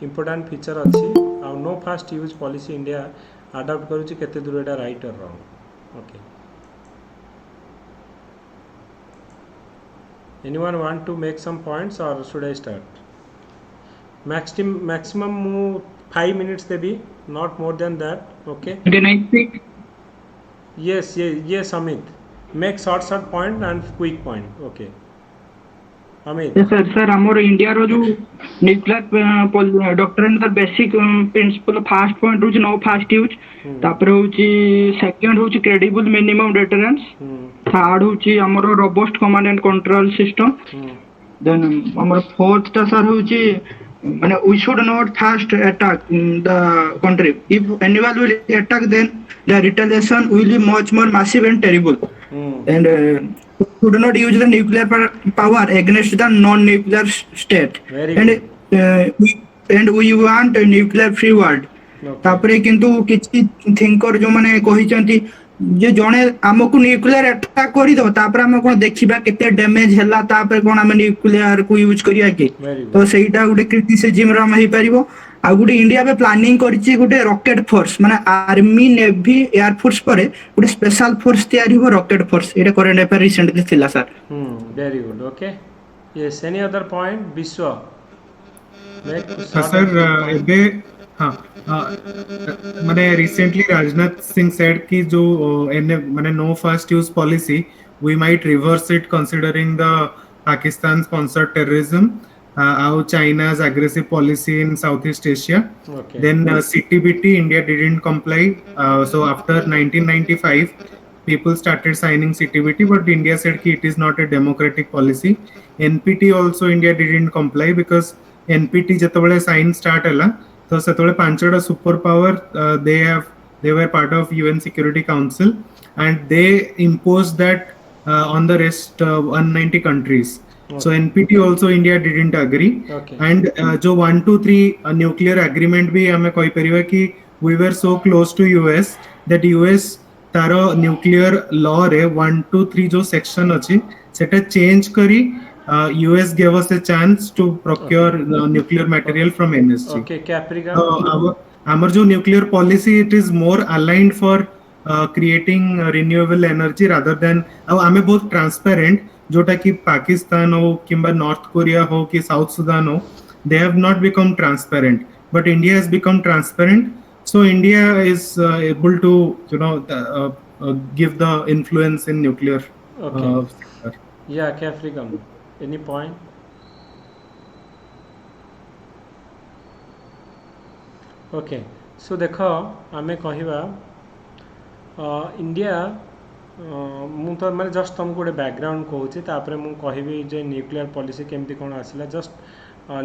इंपोर्टेंट फीचर अच्छी आ no first use policy India adopt करूची केते दूर एटा right or wrong okay anyone want to make some points or should I start maximum 5 minutes देबी not more than that okay yes Amit make short point and quick point okay Amit sir हमर India रो जो nuclear doctrine the basic principle first point होची no first use तापर होची second होची credible minimum deterrence third होची हमर robust command and control system then हमर फोर्थ ता सर होची माने we should not first attack the country if anyone will attack then the retaliation will be much more massive and terrible and should not use the nuclear power against the non-nuclear state and we want a nuclear free world तापरे किंतु किछि thinker जो माने कहिसंती जे जणे हमकु nuclear attack करि दो तापर हम कोन देखिबा केते डैमेज हला तापर कोन हम न्यूक्लियर को यूज करिया के तो सेटा गुटे क्रिटिसिज्म रा मही परिबो आ गुटे इंडिया पे प्लानिंग करछि गुटे रॉकेट फोर्स माने आर्मी नेवी एयर फोर्स परे गुटे स्पेशल फोर्स तयारी हो रॉकेट फोर्स एटा करंट अफेयर रिसेंटली थिला sir very good okay yes any other point विश्व सर एबे हाँ माने रिसेंटली राजनाथ सिंह सेड कि जो माने no first use policy we might reverse it considering the Pakistan sponsored terrorism China's aggressive policy in Southeast Asia. Okay. Then CTBT, India didn't comply. So after 1995, people started signing CTBT, but India said that it is not a democratic policy. NPT also India didn't comply because NPT जेतबले sign start हला तो सेतबले पांचटा super power they were part of UN Security Council and they imposed that on the rest 190 countries. Okay. So NPT also India didn't agree. Okay. And जो 1, 2, 3 nuclear agreement भी हमें कही परिवा कि we were so close to US that US taro nuclear law रे 1, 2, 3 जो section अच्छी सेटा change करी US gave us a chance to procure nuclear material from MSG. Okay, Capricorn. Our जो nuclear policy, it is more aligned for creating renewable energy rather than आमे बहुत transparent जोटा कि पाकिस्तान हो किंबा नॉर्थ कोरिया हो कि साउथ सुदान हो, they have not become transparent, but India has become transparent. So India is able to give the influence in nuclear sector. Yeah, Capricorn. Any point? Okay, so देखो आमे कहिबा India मु तो माने just तुमको गोटे background कहूँ तापर मु कहबी जे न्यूक्लियर पॉलिसी केमती कौन आसला just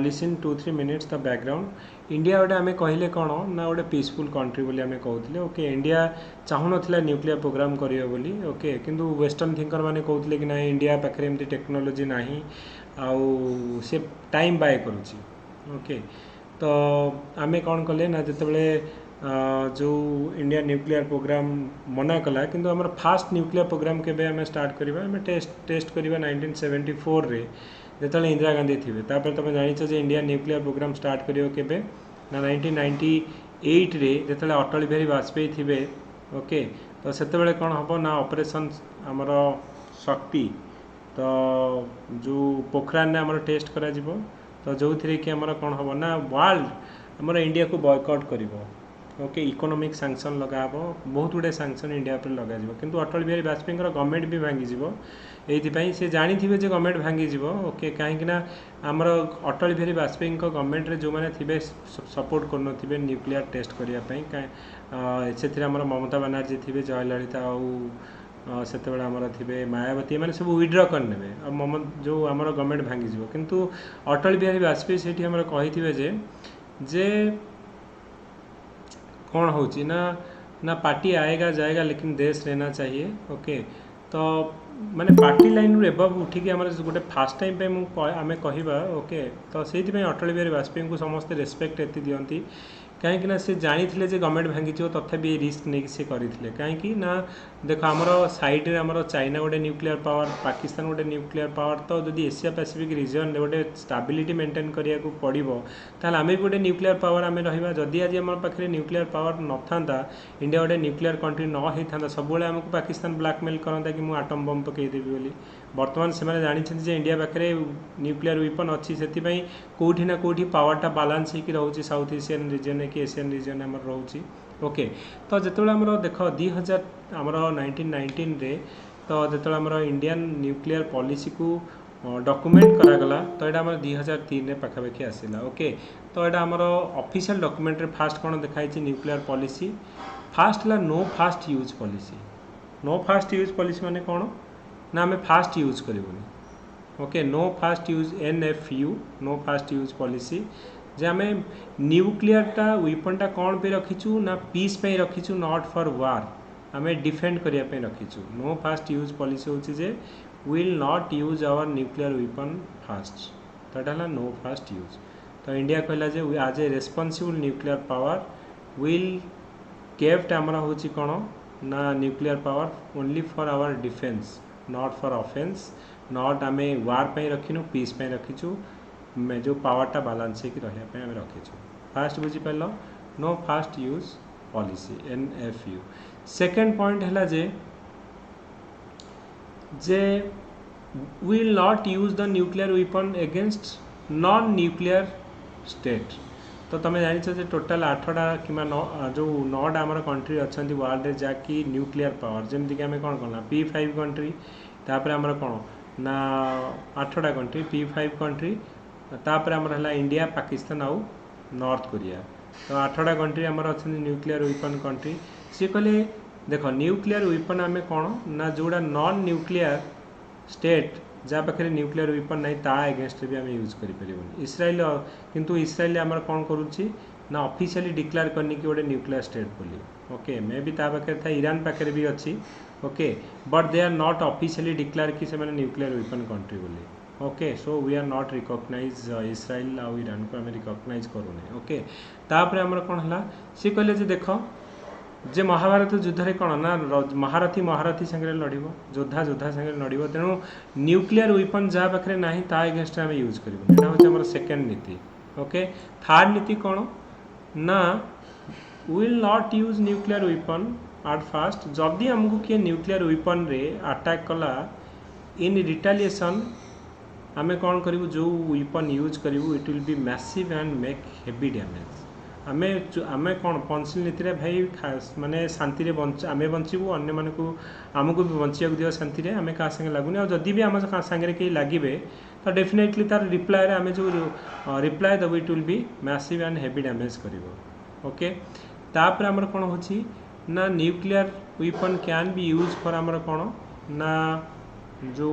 listen 2-3 minutes the background India गोटे आमे कहले कौन ना गोटे पीसफुल कंट्री बोली आमे कहूले ओके इंडिया चाहू नथिला न्यूक्लियर प्रोग्राम करियो बोली ओके किंतु वेस्टर्न थिंकर माने कहूले कि ना इंडिया पाखरे एमती टेक्नोलॉजी नाही आउ से टाइम बाय करूची ओके तो आमे कौन कले ना जेतेबेले जो इंडिया न्यूक्लियर प्रोग्राम मना कला किंतु हमर फास्ट न्यूक्लियर प्रोग्राम केबे हमें स्टार्ट करिबा हमें टेस्ट करिबा 1974 रे जेतले इंदिरा गांधी थिबे तापर तमे जानि छ जे इंडिया न्यूक्लियर प्रोग्राम स्टार्ट करियो केबे ना 1998 रे जेतले अटल बिहारी वाजपेयी थिबे ओके तो सेते बेले कोन हबो ना ऑपरेशन हमर शक्ति तो जो पोखरान ने हमर टेस्ट करा जिवो तो जो थी कि हमर कौन हम ना वर्ल्ड हमर इंडिया को बॉयकॉट करिवो ओके इकोनॉमिक सैंक्शन लगाबो बहुत गुडे सैंक्शन इंडिया पर लगा जिवो किंतु अटल बिहारी वाजपेयी गवर्नमेंट भी भांगी जिवो एथि से जानी थिबे जे गवर्नमेंट भांगी जिवो ओके काहे कि ना हमर अटल बिहारी वाजपेयी गवर्नमेंट रे जो माने थिबे सपोर्ट करनो थिबे न्यूक्लियर टेस्ट करिया पई से हमर ममता बनर्जी थिबे जयललिता आउ से आमर थे मायावती मैंने सब विड्र करने जो आमर गवर्नमेंट भांगी जीव किंतु अटल बिहारी वाजपेयी से कही जे कौन हो ना पार्टी आएगा जाएगा लेकिन देश रहना चाहिए ओके तो माने पार्टी लाइन रू एबव उठिक आम गोटे फास्ट टाइम पे आम कहवा ओके तो से अटल बिहारी वाजपेयी को समस्ते रेस्पेक्ट एति दियंती कहीं ना से जानी थे जे गवर्नमेंट भांगी तथापि रिस्क नहीं से करते कहीं ना देख आमर साइड रे आमर चाइना गोटे न्यूक्लियर पावर पाकिस्तान गोटे न्यूक्लियर पावर तो जदि एशिया पैसिफिक रीजन गोटे स्टाबिलिटी मेंटेन करिया को पड़ो ताल आम भी गोटे न्यूक्लियर पावर आम रहा जदि आज आम पाखे न्यूक्लियर पावर न था इंडिया गोटे न्यूक्लियर कंट्री न होता सब आमको पाकिस्तान ब्लैकमेल करता कि मुझे आटम बम पकईदेवी बोली बर्तमान से जानी इंडिया पाखे न्यूक्लियर वेपन अच्छी से कौटी ना कौटी पावरटा बालांस होकर रोचे साउथ एशियन रीजन कि एशियन रीजन आम रोचे ओके तो जो आम देख 2000 आम 1919 रे तो जो आम इंडियन न्यूक्लियर पॉलिसी को डॉक्यूमेंट करागला तो यहाँ आम 2003 रे पाखापाखि आसला ओके तो यहाँ आम ऑफिशियल डॉक्यूमेंट रे फास्ट कौन देखाई न्यूक्लियर पॉलिसी फास्ट है no first use policy no first use policy माने कौन ना आम फास्ट यूज करूँ okay no first use NFU no first use policy जे आम न्यूक्लियरटा वेपनटा कौन पे रखीचु ना पीस पे रखीचु नॉट फॉर वार आम डिफेंड करने रखीचु नो फास्ट यूज पॉलिसी होची जे will not use our nuclear weapon first तो यहाँ नो फास्ट यूज तो इंडिया कहला जे as a responsible nuclear power will kept आमर हूँ कौन ना nuclear power only for our defence not for offence not आम वार पे रखीनु पीस पे रखीचु जो पावरटा बालांस होकर रही आम रखीचु फास्ट बुझीपार no first use policy NFU second point है जे will not use the nuclear weapon against non nuclear state तो तुम जान टोटाल 8टा कि जो 9टा आम कंट्री अच्छा वर्ल्ड में जहाँकि न्यूक्लियर पावर जमीक आम कौन करना P5 कंट्री तापर आमर कौन ना 8टा कंट्री P5 कंट्री तापर आमर है इंडिया पाकिस्तान आउ नॉर्थ कोरिया तो 8टा कंट्री आमर अच्छा न्यूक्लियर वेपन कंट्री सी कहले देख न्यूक्लियर वेपन आम कौन ना जोड़ा नॉन न्यूक्लियर स्टेट जहाँ पाखे न्यूक्लियर वेपन नहीं ता एगेंस्ट भी आम यूज करें इस्राएल किंतु इस्राएल आमर कौन करुच्ची ना ऑफिशियली डिक्लेयर करनी कि गोटे न्यूक्लियर स्टेट बोली ओके मे भी ता पाखे था ईरान पाखे भी अच्छी okay but they are not officially declare कि से न्यूक्लियर वेपन कंट्री बोली okay so we are not recognise Israel आउ ईरान को आम रिकॉग्नाइज करूने ओके तापर आमर कौन है सी कहले जे देख जे महाभारत युद्ध रे कौन ना महारथी महारथी संगे लड़ब योद्धा योद्धा संगे लड़ब तेणु न्यूक्लियर वेपन जहाँ पाखे ना ता एगेन्स्ट आम यूज करूँ यहाँ हूँ सेकेंड नीति ओके थर्ड नीति कौन ना will not use nuclear weapon at first जदि आमको किए न्यूक्लियर वेपन रे अटैक कला इन रिटालिएशन आमे कौन करूँ जो वेपन यूज करूँ it will be massive and make heavy damage आमे आमे कौन पंचिल नीति भाई माने शांति आमे बचबू अन्य मानकू आमको भी बचा दियो शांति आमे क्या संगे लगुनि और जदि भी आम सांगे कहीं लगे तो डेफिनेटली तार रिप्लाय आमे जो रिप्लाय देव it will be massive and heavy damage करिवो ओके तापर आमर कौन होची ना nuclear weapon can be use for आमर कौन ना जो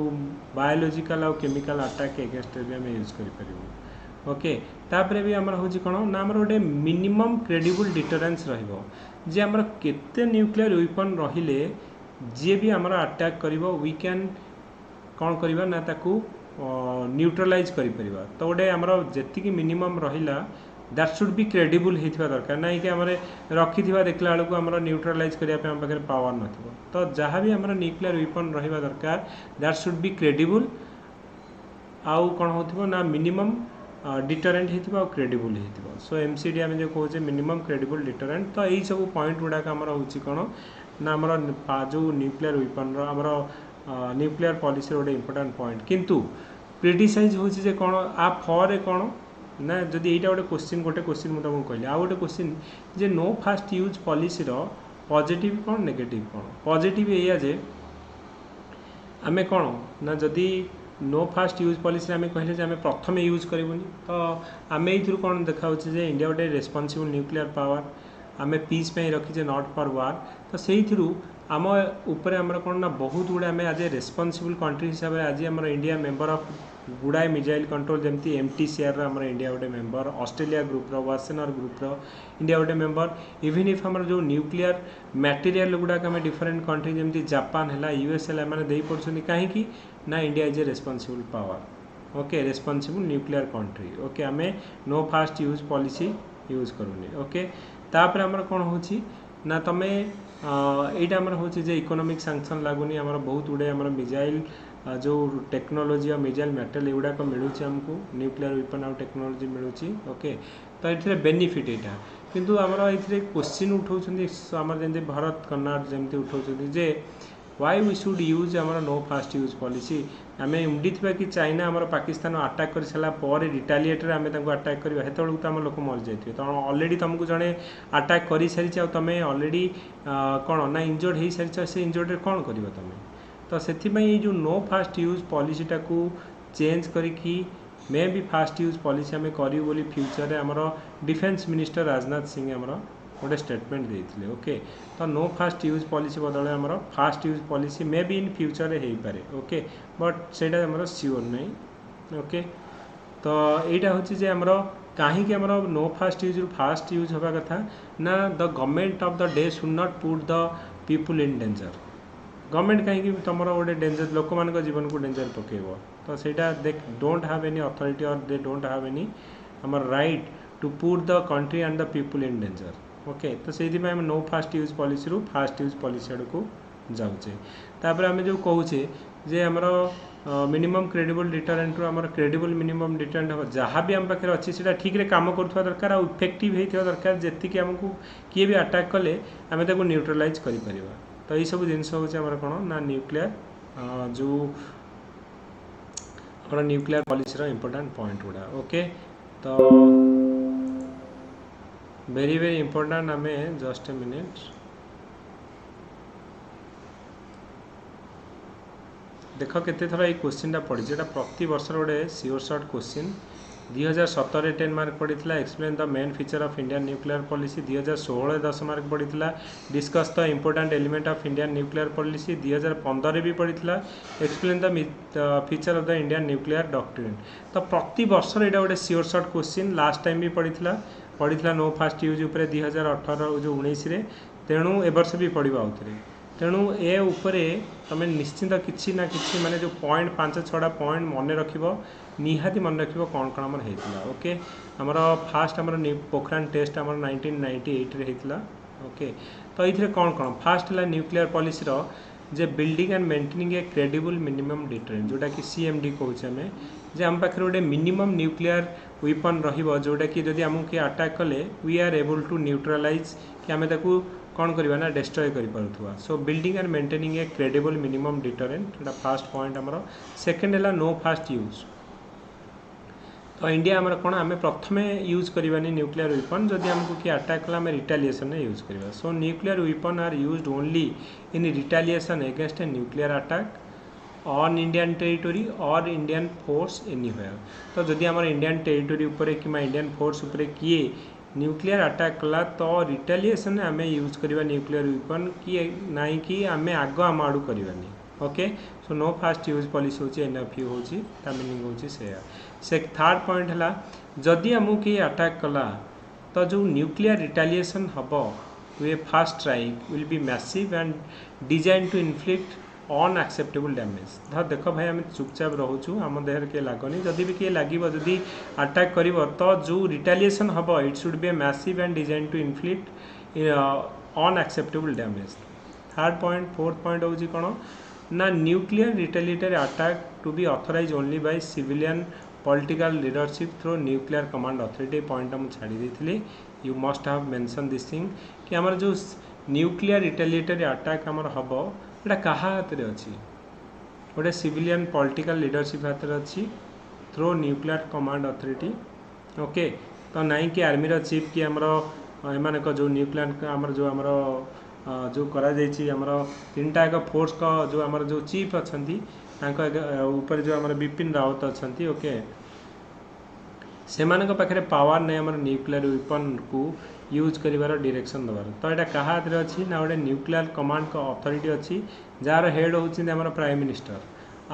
बायोलॉजिकल और केमिकल अटैक एगेंस्ट भी आम यूज कर ओके तापर भी आमर होची कौन ना आमर गोटे मिनिमम क्रेडिबल डिटरेंस रहिबो जे आमर केते न्यूक्लियर वेपन रहिले जे भी आमर अटैक करिवो वी कैन कौन करिबा ना ताकू न्यूट्रलाइज करि परिबा तो गोटे आमर जेतिकी मिनिमम रहिला दैट शुड बी क्रेडिबल होइथिबा दरकार ना कि आमरे रखिथिबा देखला बेलू आमर न्यूट्रलाइज करिया पे हम पाखे पावर नथिबो तो जहाँ भी आमर न्यूक्लियर वेपन रहिबा दरकार दैट शुड बी क्रेडिबल आउ कौन होथिबो ना मिनिमम डिटरेंट होइथिबा क्रेडिबल होइथिबा सो एमसीडी आम जो कहूचे मिनिमम क्रेडिबल डिटरेंट तो यही सब पॉइंट गुड़ाक आमर होची कौन ना आमर जो न्यूक्लियर वेपन आमर न्यूक्लियर पॉलिसी गोटे इंपोर्टेंट पॉइंट किंतु क्रिटिसाइज होची जे कौन आ फॉर कौन ना जदि यहाँ गोटे क्वेश्चन मुझे तुमको कहली आ गोटे क्वेश्चन जे नो फास्ट यूज पॉलिसी रो पॉजिटिव कौन नेगेटिव कौन पॉजिटिव या जे आमे कौन ना जदि नो फास्ट यूज पॉलिसी आमे कहले जे आमे प्रथम यूज करूनी तो आम ये कौन देखा इंडिया गोटे रेस्पॉन्सिबल न्यूक्लियर पावर आमे पीस पे रखीचे नॉट फॉर वार तो से आम उपरे आमर कौन ना बहुत गुड़े आम आज ए रेस्पॉन्सिबल कंट्री हिसाब से आज आम इंडिया मेंबर ऑफ गुड़ाए मिसाइल कंट्रोल जमती MTCR आमर इंडिया गोटे मेंबर ऑस्ट्रेलिया ग्रुप रो वासेनर ग्रुप रो इंडिया गोटे मेंबर इवन इफ आमर जो न्यूक्लियर मटेरियल गुड़ाक आम डिफरेंट कंट्री जमती जापान है US है मैंने दे पड़छन कहीं ना India is a responsible power okay responsible nuclear country okay आम no first use policy use करूनी ओके तापर आमर कौन होची ना तमें यहाँ आमर हूँ जे इकोनॉमिक सैंक्शन लगुनि आमर बहुत गुड़े आमर मिसाइल जो टेक्नोलोजी और मिसाइल मेटेरियल एगुड़ाक मिलूँ आमको न्यूक्लियर वेपन आउ टेक्नोलोजी मिलूँ ओके तो ये बेनिफिट यहाँ किंतु आमर ये क्वेश्चन उठाऊँ आमर जमी भरत कर्नाड जमी उठाऊँ जे वाई वी शुड यूज आमर नो फास्ट यूज पॉलिसी आम उंडी थी कि चाइना आमर पाकिस्तान अटैक कर सारापर रिटालिएटर आम अटैक करवा हेतु तो आम लोक मरी जाइए तो अलरेडी तुमको जड़े अटैक कर सारी तुम अलरेडी कौन ना इंजर्ड हो सारी से इंजर्ड कौन कर तुम तो से जो नो फास्ट यूज पॉलिसीटा को चेंज करी मे भी फास्ट यूज पॉलिसी आम करूँ बोली फ्यूचर आमर डिफेन्स मिनिस्टर राजनाथ सिंह आमर गोटे स्टेटमेंट देते ओके तो नो फास्ट यूज पॉलिसी बदल आमर फास्ट यूज पॉलिसी मे भी इन फ्यूचर हो पारे ओके बट से सियोर नहीं ओके तो यहाँ हूँ जे आमर कहीं आमर नो फास्ट यूज हवा कथा ना the government of the day should not put the people in danger government कहीं तुम गोटे डेंजर लोक मान जीवन को डेंजर पकेब तो सहीटा they don't have any authority or they don't have any आमर right to put the country and the people in danger okay तो से नो फास्ट यूज पॉलिसी रू फास्ट यूज पॉलिसी आड़ को जाऊे तापर आम जो कहूचे जे आमर मिनिमम क्रेडिबल डिटरेंट रू आमर क्रेडिबल मिनिमम डिटरेंट हम जहाँ भी आम पाखे अच्छी से ठीक रे काम करुवा दरकार और इफेक्टिव होता दरकार जी आमको किए भी अटैक कले आम न्यूट्रलाइज कर तो ये सब जिनस हूँ कौन ना न्यूक्लियर जो आम न्यूक्लियर पॉलिसी इंपोर्टेंट पॉइंट गुड़ा ओके तो वेरी वेरी इंपोर्टेंट आम जस्ट ए मिनिट देख केते थर ये क्वेश्चन पड़ी जेटा प्रति वर्ष गोटे सियोर सर्ट क्वेश्चन 2017 10 मार्क पड़ा explain the main feature of Indian nuclear policy 2016 10 mark पड़ा discuss the important element of Indian nuclear policy 2015 भी पड़ा explain the feature of the Indian nuclear doctrine तो प्रति वर्ष यहाँ गोटे sure shot question last time भी पड़ा नो फास्ट यूज उपर 2018 जो 19 तेणु ए वर्ष भी पड़ा आउे तेणु ए उपरे तुम निश्चिंत किसी ना कि माने जो पॉइंट 5-6 पॉइंट मन रख निहाती मन रख कौन कौन आमर होता ओके आमर फास्ट आमर पोखरान टेस्ट आमर 1998 रे होता ओके तो ये कौन कौन फास्ट है न्यूक्लियर पॉलिसी रो जे building and maintaining a credible minimum deterrent जोटा कि CMD कहूँ आम जे आम पाखे गोटे मिनिमम न्यूक्लियर वेपन रहिबो जोटा कि जदि आमको किए अटैक कले we are able to neutralise कि आम ताकू कौन करवा ना डिस्ट्रॉय कर so building and maintaining a credible minimum deterrent एटा फर्स्ट पॉइंट आमर सेकेंड है नो फास्ट यूज तो इंडिया आमर कौन आम प्रथम यूज करवानी न्यूक्लियर वेपन जदि आमको किए अटैक कला रिटालिएसन यूज करवा so nuclear weapon are used only in retaliation against a nuclear attack on Indian territory or Indian force anywhere तो जदि आम इंडियन टेरिटोरी उपरे कि इंडियन फोर्स उपरे किए न्यूक्लियर अटैक कला तो रिटालिएसन आम यूज करवा न्यूक्लियर वेपन कि नाई कि आम आग आम आड़ू करवानी okay so no first use policy होची NFU होची ता मीनिंग होची से थर्ड पॉइंट है जदि आमको किए अटैक कला तो जो न्यूक्लियर रिटालिएसन हम वे first strike will be massive and design to inflict unacceptable damage धर देख भाई आम चुपचाप रोचु आम देहर किए लगनी जदि भी किए लगे जदि अटैक कर तो जो रिटालिएसन हम it should be a massive and design to inflict unacceptable damage third point fourth point होची कौन ना nuclear retaliatory attack to be authorise only by civilian political leadership through nuclear command authority point मुझे छाड़ी देती you must have mention this thing कि आमर जो nuclear retaliatory attack आमर हम एटा कहा हाथ में अच्छी गोटे सिविलियन पॉलिटिकल लीडरशिप हाथ में अच्छी through nuclear command authority okay तो नाई कि आर्मी चीफ कि आमर एम जो न्यूक्लियर आमर जो आमर जो करा आमर तीन टा एक फोर्स का जो आमर जो चीफ अच्छा ऊपर जो आमर बिपिन रावत अच्छा ओके से पाखे पावर नहीं आमर न्यूक्लियर वेपन को यूज करिवार डायरेक्शन दबार तो यहाँ क्या हाथ में अच्छी ना गोटे न्यूक्लियर कमांड का अथॉरिटी अच्छी जार हेड होती आमर प्राइम मिनिस्टर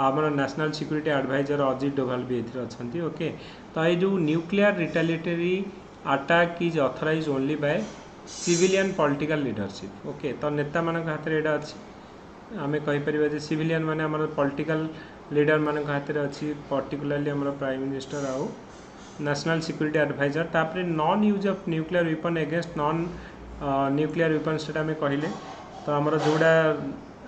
आमर national security adviser Ajit Doval भी ये अच्छा ओके तो ये जो nuclear retaliatory attack is authorise only by civilian political leadership okay तो नेता मान हाथ में यहाँ अच्छी आम कहीपर सिविलियन माने आमर पॉलिटिकल लीडर मान हाथ में अच्छी पर्टिकुलरली आमर प्राइम मिनिस्टर आउ नेशनल सिक्यूरिटी एडवाइजर तापर non use of nuclear weapon against non nuclear weapon state आम कहले तो आमर जोड़ा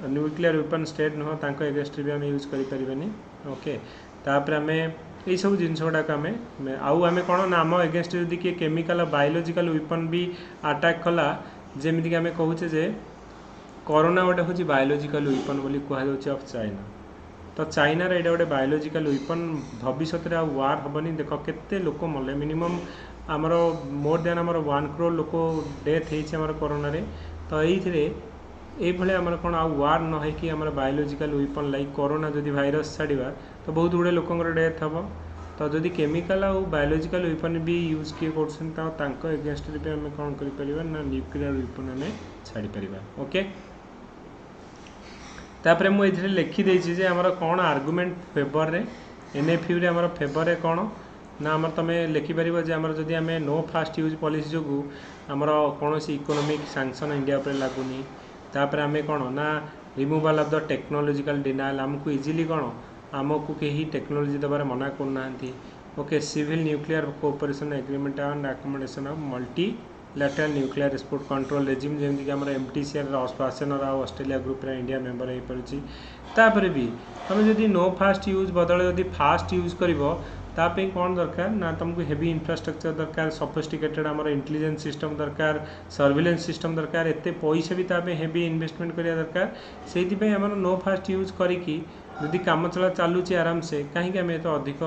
न्यूक्लियर वेपन स्टेट नुह तांको अगेंस्ट भी आम यूज करें ओके तापर आम यही सब जिनस गुड़ाक आम आम कौन ना आम एगेंस्ट जदि किए केमिकल बायोलोजिकल वेपन भी अटैक कला जमीक आम कहूचे जे कोरोना गोटे हूँ बायोलोजिकल वेपन बोली कहुच्छे ऑफ चाइना तो चाइनार यहाँ गोटे बायोलोजिकल वेपन भविष्य में वार हेनी देख केते लोक मले मिनिमम आमर मोर देन आमर 1 करोड़ लोक डेथ होमर कोरोना रे तो ये आमर कौन आ वार न होकि आमर बायोलोजिकल वेपन लाइक कोरोना जदि भाइरस छाड़ा तो बहुत गुड़े लोकर डेथ हम तो जदि केमिकल आ बायोलोजिकल वेपन भी यूज किए कर एगेंस्ट भी आम कौन कर ना न्यूक्लियर वेपन आम छाड़ी पार ओके तापर मुझे लिखिदे आमर कौन आर्गुमेंट फेवर रे NFU रे आमर फेवर रे कौन ना आमर तुम लिखिपर आमर जदि आम नो फास्ट यूज पॉलिसी जो आमर कौन इकोनॉमिक सैंक्शन इंडिया पर लगुनि तापर आम कौन ना removal of the technological denial आमको इजिली कौन आमको कहीं टेक्नोलॉजी दबार मना करना okay civil nuclear cooperation agreement and accommodation of multilateral nuclear export control regime जमीक आम MTCR आसेनर आ ऑस्ट्रेलिया ग्रुप रे इंडिया मेंबर हो पारे भी तुम जदि नो फास्ट यूज बदले जदि फास्ट यूज कर कौन दरकार ना तुमको हेवी इंफ्रास्ट्रक्चर दरकार सफिस्टिकेटेड आमर इंटेलिजेंस सिस्टम दरकार सर्विलेंस सिस्टम दरकार एत पैसा भी ताप हेवी इन्वेस्टमेंट करिया दरकार से आमर नो फास्ट यूज करी जदि काम चला चलुची आराम से कहीं आम तो अधिक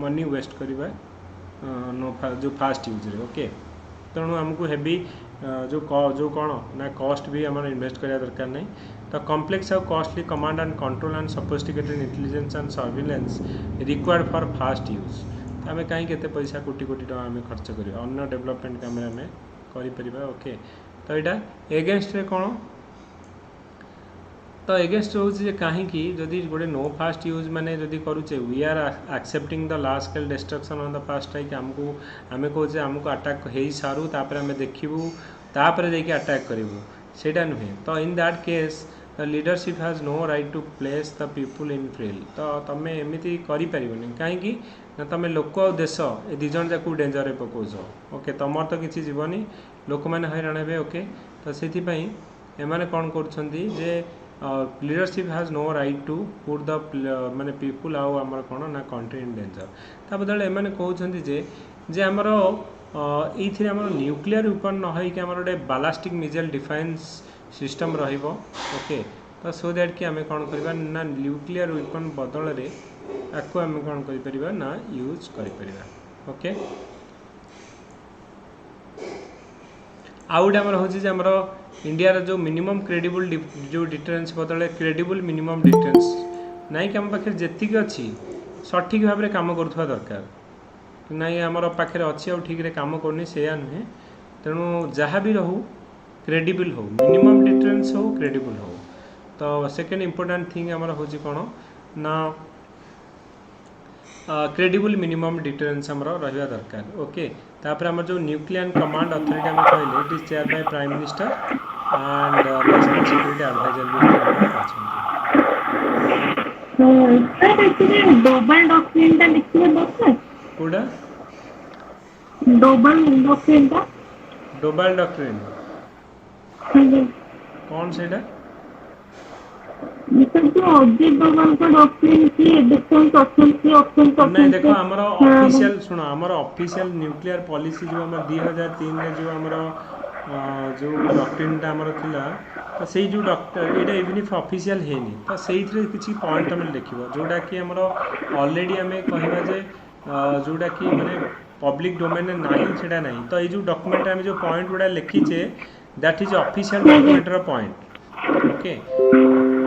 मनी वेस्ट करवा नो जो फास्ट यूज रे ओके तेणु आमको हेवी जो कौन ना कॉस्ट भी आम इन्वेस्ट करिया दरकार नहीं तो कॉम्प्लेक्स और costly command and control and sophisticated intelligence and surveillance required for fast use आम कहीं केते पैसा कोटी कोटी टका आम खर्च करवा अन्य डेवलपमेंट काम आम कर ओके तो यहाँ एगेंस्ट रे कौन तो एगेंस्ट रोचे कहीं जदि गोटे नो फास्ट यूज माने जदि करुचे we are accepting the large scale destruction on the first strike आमको आम कहे आमको अटैक हो सारू तापर आम देखू तापर जाकि अटैक करूँ सेटा नुहे तो in that case the leadership has no right to place the people in frail. तो तुम एमती करें कहीं ना तुम लोक और देश ए दी जन जाक डेंजर पकाउच। ओके तुम तो किसी जीवनी लोक मैंने हैरान हे। ओके तो से एमाने कौन करे leadership has no right to put the माने पीपुल आउ आमर कौन ना कंट्री इन डेंजर। ता बदले एमाने कहउछन्ति जे आमर ये आमर न्यूक्लियर वेपन न होइकि आमर गोटे बालास्टिक मिसाइल डिफेंस सिस्टम रहिबो। ओके तो सो दैट कि आम कौन करवा ना न्यूक्लियर वेपन बदल रे आपको आम कौन कर ना यूज कर। ओके आउट आमर होची आमर इंडिया जो मिनिमम क्रेडिबल जो डिटरेंस बदले क्रेडिबल मिनिमम डिटरेंस नाई कि आम पाखे जेतिक अच्छी सठिक भाव में काम करुवा दरकार नाई आमर पाखे अच्छी आ ठीक काम करनी से नुहे। तेणु जहाँ भी रहू क्रेडिबल हो मिनिमम डिटरेंस हो क्रेडिबल हो। तो सेकेंड इम्पोर्टाट थिंग आमर हूँ कौन ना क्रेडिबल मिनिमम डिटरेंस आमर रहा दरकार। ओके तापर आमर जो न्यूक्लियर कमांड अथॉरिटी आम कहले it is chair by prime minister and national security adviser भी डोबल डॉक्ट्रिन टा लिखिबे दरकार कोडा डोबल डॉक्ट्रिन टा डोबल डॉक्ट्रिन कौन सेटा नहीं देखो आमर ऑफिशियल सुनो आमर ऑफिशियल न्यूक्लियर पॉलिसी जो आमर 2003 रे जो आमर जो डॉक्ट्रिन टा आमर थिला तो सेही जो doctor Etah even if official हेनी तो सेही किसी पॉइंट तुम लिखिबो जोटा कि आमर ऑलरेडी आमे कहबा जे जोटा कि माने पब्लिक डोमेन नहीं सेटा नहीं। तो ये जो डॉक्यूमेंट आमे जो पॉइंट गुडा लिखिचे दैट इज ऑफिशियल डॉक्यूमेंट रो पॉइंट। ओके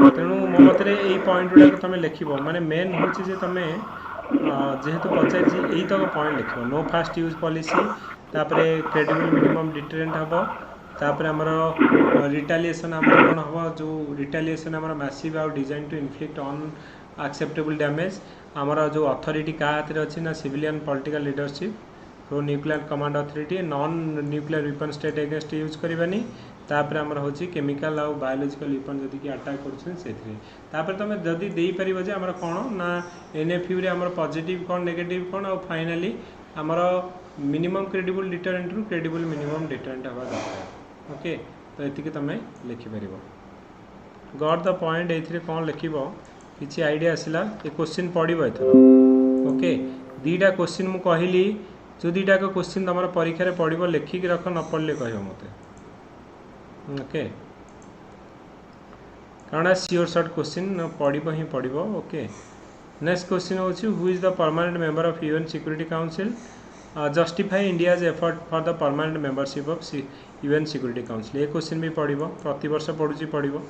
तेणु मो मत यही पॉइंट गुड़ा तुम लिख माने मेन हूँ तुम जेहेतु पचार यही तक पॉइंट लिख नो फास्ट यूज पॉलिसी तापर क्रेडिबल मिनिमम डिटरेंट हम तापर आमर रिटालिएशन आमर कौन हम जो रिटालिएशन आमर मैसिव आउ design to inflict unacceptable damage आमर जो अथॉरिटी क्या हाथ में अच्छी ना civilian political leadership pro nuclear command authority non nuclear weapon state against use करवानी तापर आमर हूँ केमिकल आउ बायोलॉजिकल वेपन जदि कि अटैक कर तुम जदि दे पार जे आमर कौन ना एनएफयू रे आमर पॉजिटिव कौन नेगेटिव कौन और फाइनाली आमर मिनिमम क्रेडिबल डिटरेंट रु क्रेडिबल मिनिमम डिटरेंट हवा दरकार। ओके तो ये तुम लिखिपर गॉट द पॉइंट ये कौन लिख किसी आइडिया आसला ये क्वेश्चन पड़ो एथर। ओके दीटा क्वेश्चन मु कहली जो दीटा क्वेश्चन तुम परीक्षा पड़ो लिखिक रख न पढ़ले कह मत। ओके कारण सियोर सर्ट क्वेश्चन पड़ो ही पड़ो। ओके नेक्स्ट क्वेश्चन हूँ who is the permanent member of UN security council justify India's effort for the permanent membership of UN security council. ये क्वेश्चन भी पड़ो प्रति वर्ष पढ़ुची पड़ो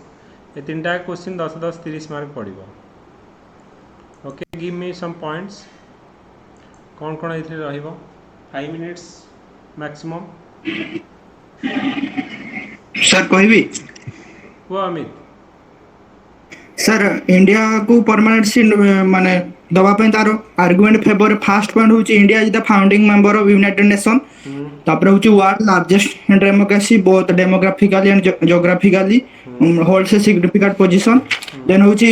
ये तीन टा क्वेश्चन 10-10 30 मार्क पड़ो। Okay give me some points कौन कौन ये रहिबो 5 मिनिट्स मैक्सिमम। सर कहबी वो अमित सर इंडिया को परमानेंट सीट माने दबा पे तारो आर्गुमेंट फेवर फास्ट पॉइंट होची India is the founding member of United Nation तापर होची world largest democracy both demographically and geographically holds a significant position then होची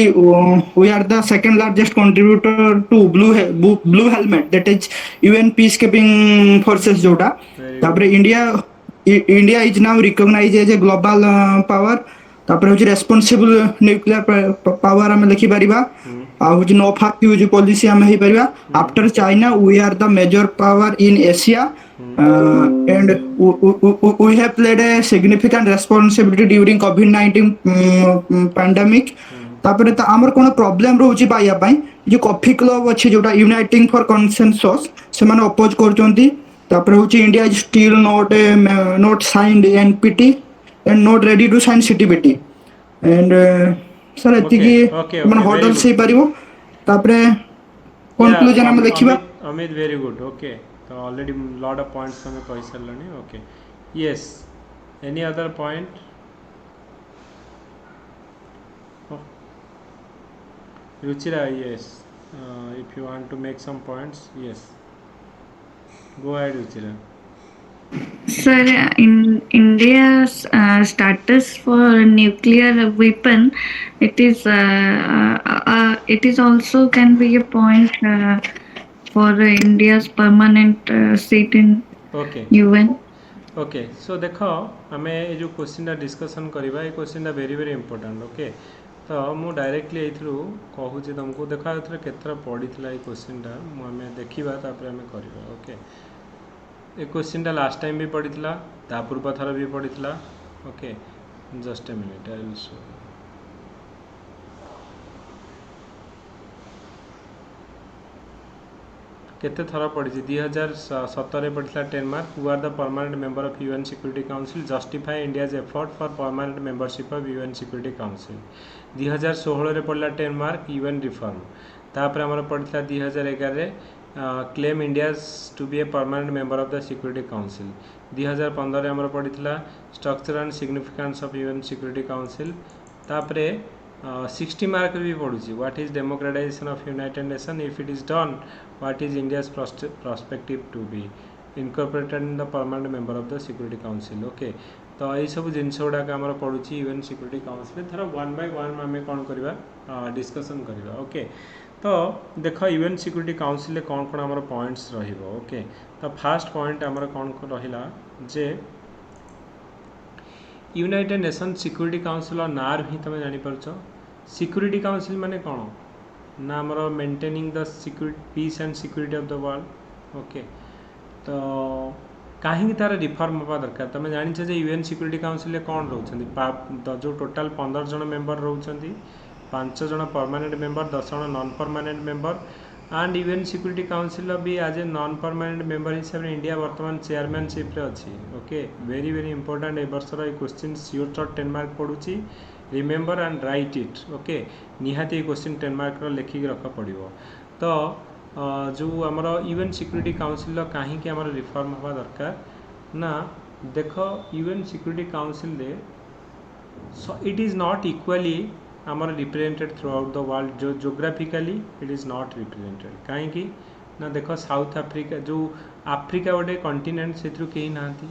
we are the second largest contributor to blue helmet that is UN peacekeeping forces जोटा तापर India is now recognised as a global power तापर होची responsible nuclear power हम लिखि परिबा आ होची no first use policy हम हे परिबा after China we are the major power in Asia and we have played a significant responsibility during कोविड-19 pandemic तापर त हमर कोन प्रॉब्लम रहउची पाइया पई जे कॉफी क्लब अछि जोटा यूनाइटिंग फॉर कंसेंसस से माने अपोज करचोंती तापर होची India is still not signed NPT and not ready to sign CTBT and sir एतिकी मन होटल से परिबो तापरे कंक्लूजन हम देखिबा। Amit very good. ओके तो ऑलरेडी लॉट ऑफ पॉइंट्स हमें कहि सरलनी। Okay yes any other point Ruchira yes if you want to make some points yes go ahead Ruchira. sir, in India's status for nuclear weapon, it is also can be a point for India's permanent seat in okay UN. Okay so देख आम ये जो question discussion करवा ये question very very important okay तो मु directly ये कहूँ तुमको देख ए केतरा पड़ी ये क्वेश्चन आम देखा तापर आम करवा ओके ये क्वेश्चन लास्ट टाइम भी पड़ी ता पूर्व थर भी पड़ी okay just a minute I will show केते थर पड़ी 2017 पड़ी 10 mark who are the permanent member of UN security council justify India's effort for permanent membership of UN security council 2016 रे पड़ा 10 मार्क यूएन रिफॉर्म तापर हमर पड़ा 2011 claim India's to be a permanent member of the Security Council 2015 रे हमर पड़ा structure and significance of UN security Council तापर 60 mark भी पड़ुची what is democratisation of United Nation if it is done what is India's perspective to be incorporated in the permanent member of the Security Council okay तो यही सब जिनस गुड़ाक आम पड़ुची UN security council थर 1 bye 1 आम कौन करवा डिस्कसन करवा ओके तो देख यूएन सिक्योरिटी काउंसिल कौन कौन आम पॉइंट्स रहिबो ओके तो फास्ट पॉइंट आमर कौन रहिला जे यूनाइटेड नेशन सिक्योरिटी काउंसिल नार ही तुम जापर सिक्योरिटी काउंसिल माने कौन ना आमर maintaining the security peace and security of the world okay तो कहीं तार रिफॉर्म हवा दरकार तुम जानिछ जे यूएन सिक्योरिटी काउंसिल कौन रोचंती जो टोटल 15 जन मेंबर रोचंती 5 जन परमानेंट मेंबर 10 जन non permanent member and UN security Council भी as a non permanent member हिसाब से इंडिया वर्तमान चेयरमैनशिप रे अच्छी ओके वेरी वेरी इंपोर्टेंट ए वर्षर ये क्वेश्चन सियोर शॉर्ट 10 मार्क पड़ुची remember and write it okay निहाती क्वेश्चन 10 मार्क लिखिक रख पड़ो तो जो आमर यूएन सिक्योरिटी काउंसिल कहीं आमर रिफॉर्म हवा दरकार ना देख UN security Council it is not equally आमर represented throughout the world जो geographically it is not represented कहीं ना देख साउथ आफ्रिका जो आफ्रिका गोटे कंटिनेंट से कहीं नहांती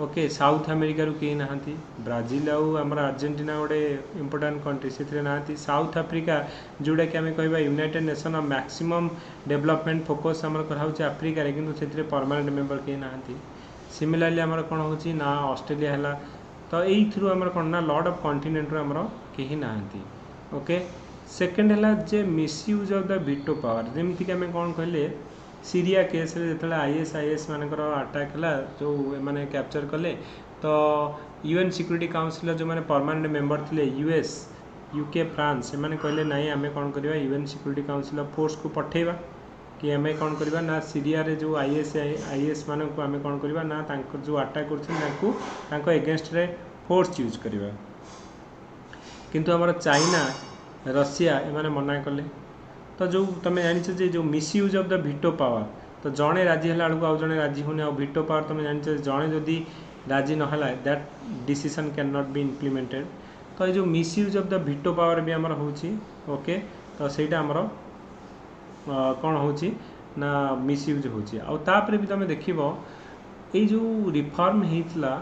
ओके साउथ अमेरिका रू कहीं नहांती ब्राजिल आमर अर्जेंटीना गोटे इंपोर्टेंट कंट्री से नहांती साउथ आफ्रिका जोटा कि आम कह United Nation maximum development focus आमर कराऊँ आफ्रिका किंतु से परमानेंट मेंबर कहीं नहांती सिमिलरली आमर कौन हो ना ऑस्ट्रेलिया है तो यही थ्रू आमर कौन ना लॉर्ड ऑफ कॉन्टिनेंट आमर कहीं नहांती ओके सेकेंड है जे misuse of the veto power जमीक आम कौन कहले सीरिया केस जो आईएस मानकर अटैक है जो मैंने कैप्चर कले तो यूएन सिक्योरिटी काउंसिल जो मैंने परमानेंट मेंबर थे यूएस यूके फ्रांस से मैंने कहले नाई आम कौन करवा यूएन सिक्योरिटी काउंसिल फोर्स को पठेवा कि आम कौन करवा ना सीरिया रे जो आईएस मान को आम कौन करवा ना जो अटैक कर एगेंस्ट रे फोर्स यूज करवा किंतु आमर चाइना रशिया एमाने मना कले तो जो तुम जान जो misuse of the veto power तो जड़े राजी है बेलू आउ जड़े राजी होने वीटो पावर तुम जान जड़े जदि राजी नहला that decision can not be implemented तो ये जो misuse of the veto power भी आमर होची ओके तो सेटा आमर कौन होची ना मिसयूज होची आ तापर भी तुम देखिबो ये जो रिफॉर्म होता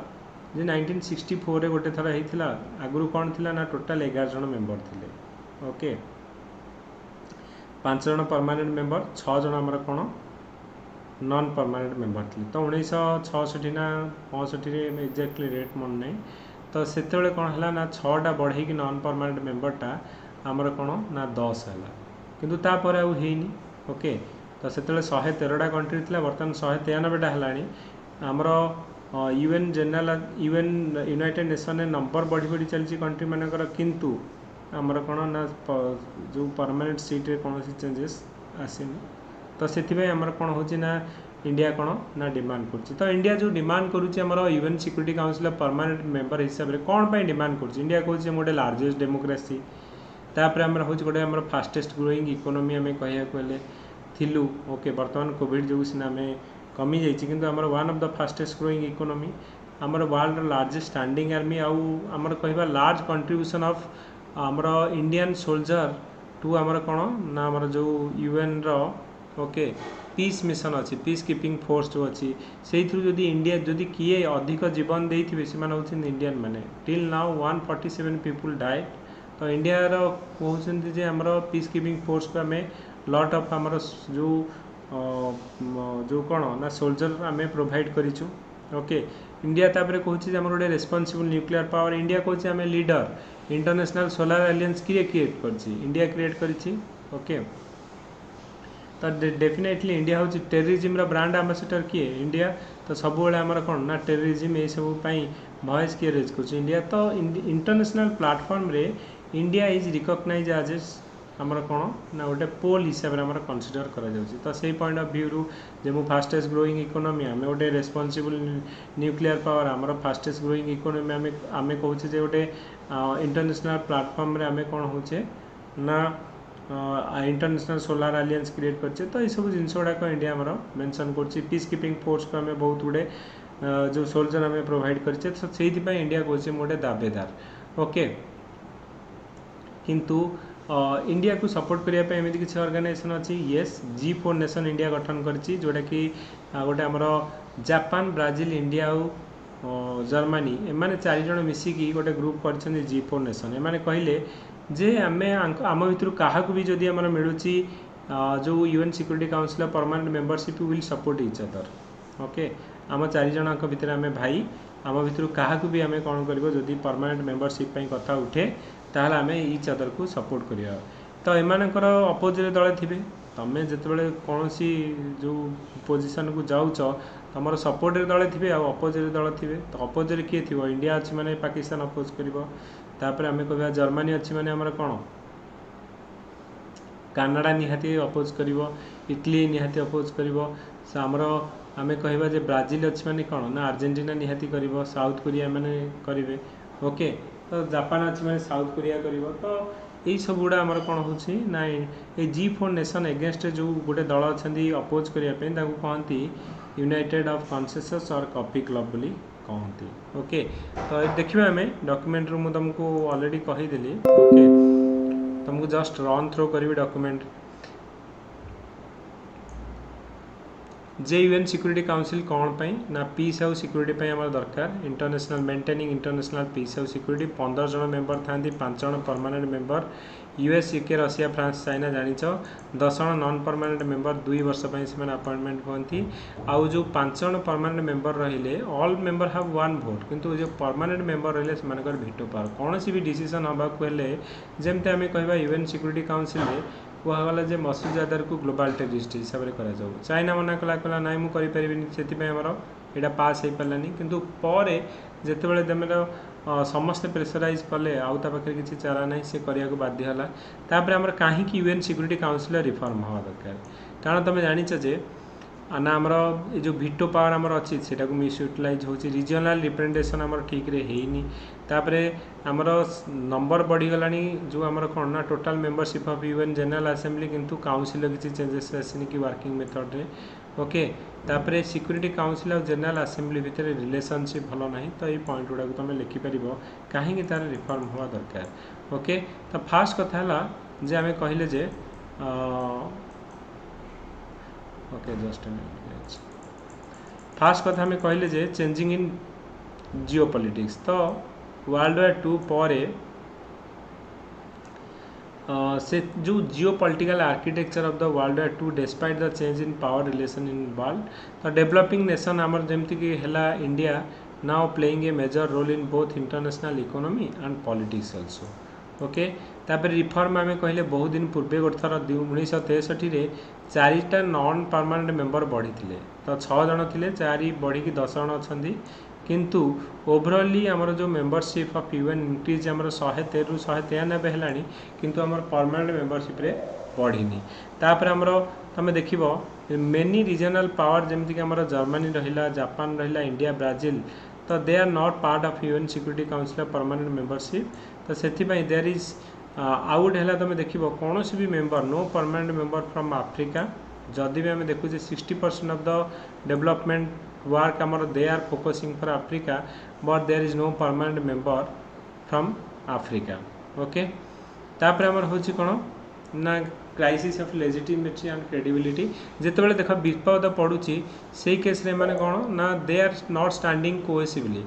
जे 1964 रे गोटे थर होता आगु कौन थी ना टोटाल 11 जन मेंबर थे ओके 5 जन परमानेंट मेंबर 6 जन आमर कौन नॉन परमानेंट मेंबर थे तो 1966 ना 65 एक्जाक्टली रेट मन नहीं तो से कौन है ना 6टा बढ़े कि नॉन परमानेंट मेंबरटा आमर कौन ना 10 है किंतु तापर आउ हेनी ओके तो से 113टा कंट्री थी बर्तमान 193टा है आमर UN general UN United nation number बढ़ी बढ़ी चलती कंट्री मानकर किंतु आमर कौन ना जो परमानेंट सीट रे कौन चेंजेस आसनी तो से आमर कौन हो इंडिया कौन ना डिमांड कर तो इंडिया जो डिमांड करुच्ची UN security council permanent member हिसाब से कौन पर डिमांड कर इंडिया कहूँ गोटे लार्जेस्ट डेमोक्रेसी तापर आमर हूँ गोटे आमर फास्टेस्ट ग्रोइंग इकोनॉमी आम कहले थिलु ओके बर्तमान कोविड जो सीना आम कमी जाइए किंतु आमर one of the fastest growing economy आमर वर्ल्ड लार्जेस्ट स्टैंडिंग आर्मी आमर कहवा लार्ज कंट्रीब्यूशन ऑफ आमर इंडियन सोल्जर टू आमर कौन ना आमर जो यूएन रो ओके पीस मिशन अच्छी पीस कीपिंग फोर्स जो अच्छी से इंडिया जदि किए अधिक जीवन देते से इंडियन मैंने टिल नाउ 147 पीपुल डाइड तो इंडिया कहते जे आमर पीस कीपिंग फोर्स को आम लट ऑफ आमर जो कौन ना सोल्जर आम प्रोवाइड करिछु ओके इंडिया तापर कहूँ आम गोटे रेस्पॉन्सिबल न्यूक्लियर पावर इंडिया कहूँ आम लीडर इंटरनेशनल सोलार एलियंस किए क्रिएट कर इंडिया क्रिएट करिछि ओके तो डेफिनेटली इंडिया हूँ टेररिज्म ब्रांड आम्बासेडर किए इंडिया तो सब आमर कौन ना टेररिज्म ये सब वॉइस किए रेज कर इंडिया तो इंटरनेशनल प्लेटफॉर्म रे India is recognise as a आमर कौन ना गोटे पोल हिसाब से आमर कनसीडर करा से पॉइंट ऑफ व्यू रू जे मु फास्टेस्ट ग्रोइंग इकोनॉमी आम गोटे रेस्पॉन्सिबल न्यूक्लियर पावर आमर फास्टेस्ट ग्रोइंग इकोनॉमी आम कहूँ जे गोटे इंटरनेशनल प्लेटफॉर्म रे आम कौन होचे ना इंटरनेशनल सोलार एलियंस क्रिएट करछे तो ये सब जिनस गुड़ाक इंडिया आमर मेंशन करछि पीस कीपिंग फोर्स को आम बहुत गुड़े जो सोल्जर आम प्रोवाइड करछे तो से इंडिया कहूँ गोटे दावेदार ओके किंतु इंडिया को सपोर्ट करने एमती किसी ऑर्गेनाइजेशन अच्छी येस G4 नेशन इंडिया गठन करछि जोटा कि गोटे आमर जापान ब्राजिल इंडिया और जर्मनी एमाने 4 जण मिसिकी गोटे ग्रुप कर G4 नेशन एमाने कहले जे आम भितर क्या भी जदि आमर मिलूची जो UN security council permanent membership will support each other okay आम 4 जन भितर आम भाई आम भितर क्या भी आम कौन कर जदि परमानेंट मेंबरशिप कथा उठे ताहले आम इच अदर को सपोर्ट करिया तो एमानकर अपोजिट दल थे तमें जिते कौन जो पोजिशन को जाऊच तुम सपोर्ट दल थे अपोजिट दल थे तो अपोजिट किए थी इंडिया अच्छी माने पाकिस्तान अपोज कर आम कह जर्मनी अच्छी माने आमर कौन कानाडा निहाती अपोज कर इटली निहाती अपोज कर आमर आम कह ब्राजिल अच्छी माने कौन ना अर्जेंटीना निहाती कर साउथ कोरिया माने करेंगे ओके तो जापान अच्छी माने साउथ कोरिया कर तो यही सब गुड़ा आमर कौन हो ना ये G4 नेशन एगेंस्ट जो गोटे दल अच्छा अपोज करने कहती यूनाइटेड ऑफ कॉन्सेंसस और कॉपी क्लब बोली कहती ओके तो देखिए आम डॉक्यूमेंट मुझे तुमको ऑलरेडी कहीदेली ओके तुमको जस्ट रन थ्रो करी डॉक्यूमेंट जे UN सिक्योरिटी काउंसिल कौन पाई ना पीस हाउ सिक्योरिटी आम दरकार इंटरनेशनल मेंटेनिंग इंटरनेशनल पीस हाउ सिक्योरिटी 15 जन मेंबर था 5 जन permanent member US UK Russia France China जानिच 10 जन नॉन परमानेंट मेंबर 2 वर्ष से अपॉइंटमेंट होती आउ जो 5 जन परमानेंट मेंबर रहिले ऑल मेंबर हैव 1 वोट किंतु जो परमानेंट मेंबर रहिले से भेटो पावर कौन भी डिसीजन हवाक हेले जमती आम कह UN सिक्योरिटी काउंसिल कहगला जे मसूद अजहर को ग्लोबल टेररिस्ट हिसाब से करा जाऊ चाइना मना कला ना मुझे करें आमर यहाँ पास हो पारानी किंतु पर जितेबाला तुम समस्ते प्रेसराइज कले आउ पाखे किसी चारा ना से करने को बाध्य है तापर आमर कहीं UN सिक्योरिटी काउंसिल रिफॉर्म हवा दरकार कारण तुम जानिच जे ना आमर ये जो भिटो पावर आमर अच्छी से मिसयूटिलाइज हो रिजनल रिप्रेजेंटेशन आमर ठीक रे हेनी तापरे आमर नंबर बढ़ीगला जो आमर कौन ना total membership of UN general assembly किंतु काउंसिल किसी चेंजेस आसनी कि वर्किंग मेथड रे ओके तापरे सिक्योरिटी काउंसिल और जनरल असेंबली भितर रिलेशनशिप भल ना तो ये पॉइंट गुड़ा तुम लिखिपर कहीं तार रिफॉर्म हवा दरकार ओके तो फास्ट कथा है जे आम कहले जे ओके जस्ट फास्ट कथा हमें कहले जे चेंजिंग इन जियो पॉलिटिक्स तो वर्ल्ड वार 2 पर से जो geopolitical architecture of the world war 2 despite the change in power relation in world तो डेवलपिंग नेशन आमर जमती कि है India now playing a major role in both international economy and politics also okay तापर reform आम कहले बहुत दिन पूर्वे गोटे थर 1963 4टा नॉन परमानेंट मेंबर बढ़ी तो 6 जन थे 4 बढ़ी 10 जन अच्छा किंतु ओवरऑली आमर जो मेंबरशिप ऑफ UN इंक्रीज आमर 113 ରୁ 193 है किंतु आमर परमानेंट मेंबरशिप रे बढ़ीनी तापर आमर तुम देख मेनी रीजनल पावर जमती कि आमर जर्मनी रहिला जापान रहिला इंडिया ब्राजिल तो they are not part of UN security council permanent membership तो से देयर इज आउट है तुम देख कौन भी member no permanent member from Africa जदि भी आम देखुचे 60% ऑफ द डेवलपमेंट वर्क आमर they are focusing for Africa but there is no permanent member from Africa okay तापर आमर हूँ कौन ना crisis of legitimacy and credibility जितेबाला देख विपद पड़ुची से केस रे माने कौन ना they are not standing cohesively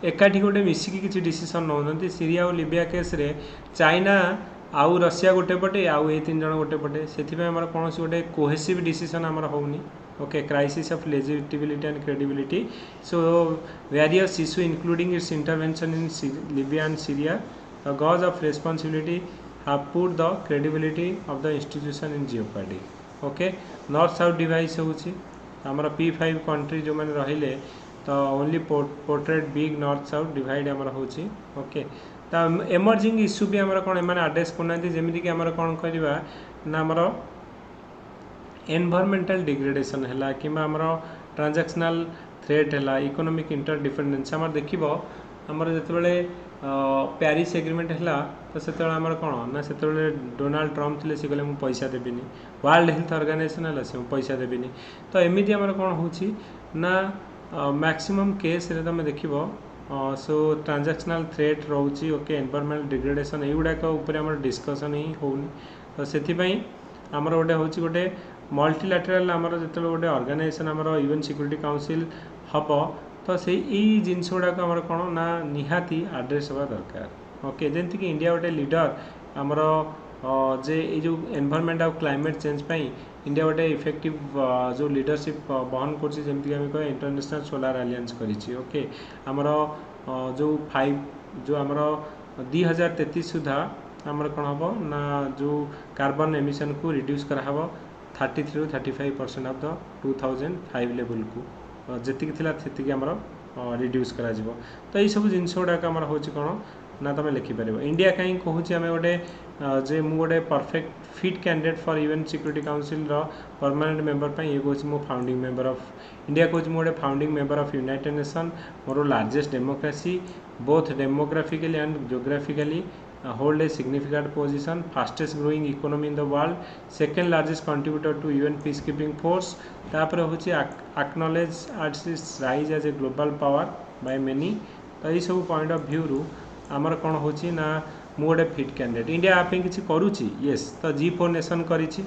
एकाठी गोटे मिसिकी किसी डिसीजन नौना सीरिया और लिबिया केस रे चाइना आउ रशिया गोटे पटे आउ ए 3 जन गोटे पटे से कौन गोटे कोहेसिव डिसीजन आमर होनी okay crisis of legitimacy and credibility so various issue including its intervention in Libya and Syria the cause of responsibility have put the credibility of the institution in jeopardy okay north south divide होउची हमर P5 country जो माने रहिले तो only portrait big north south divide हमर होउची okay ता emerging issue भी हमर कोन माने एड्रेस करना जेमिति कि हमर कोन करबा ना हमर एनवायरमेंटल डिग्रेडेशन है कि ट्रांजैक्शनल थ्रेट है इकोनॉमिक इंटरडिपेंडेंस आम देखो आमर जिते पेरिस एग्रीमेंट है तो से कौन ना से डोनाल्ड ट्रम्प थे सी कहले मुझे पैसा देविनी वर्ल्ड हेल्थ ऑर्गेनाइजेशन है से पैसा देविनी तो एमती आमर कौन हो मैक्सिमम केस रे तुम देख सो ट्रांजैक्शनल थ्रेट रोचे ओके एनवायरमेंटल डिग्रेडेशन युड़ाक डिस्कसन ही होनी तो से आमर गोटे हूँ गोटे मल्टीलैटरल आमर जो गोटे ऑर्गेनाइजेशन आमर यूएन सिक्योरिटी काउंसिल हम तो से जिनस गुड़ाक आमर कौन ना निहाती आड्रेस हवा दरकार ओके जमीक इंडिया गोटे लीडर आमर जे जो एनवायरमेंट आ क्लाइमेट चेंज पाई इंडिया गोटे इफेक्टिव जो लीडरशिप बहन कर इंटरनेशनल सोलार अलायंस करी ओके आमर जो 5 जो आमर 2033 सुधा आमर कौन हम ना जो कार्बन एमिशन को रिड्यूस कराहब 33 to 35% ऑफ द 2005 लेवल को जी थी आमर रिड्यूस करा तो यही सब जिन गुड़ाक आमर हूँ कौन ना तुम लिखिपर इंडिया कहीं कहूँ आम गोटे जे मु गोटे perfect fit candidate for UN security council permanent member पर ये कहूँ मो फाउंडिंग मेंबर ऑफ इंडिया कहूँ गोटे founding member of United nation more largest democracy both demographically and geographically hold a significant position, fastest growing economy in the world, second largest contributor to UN peacekeeping force, तापर होची acknowledge as its rise as a global power by many तो ये सब point of view रु आमर कौन होची ना मु गोटे फिट कैंडिडेट इंडिया आप किसी करुची येस तो G4 नेशन करिछि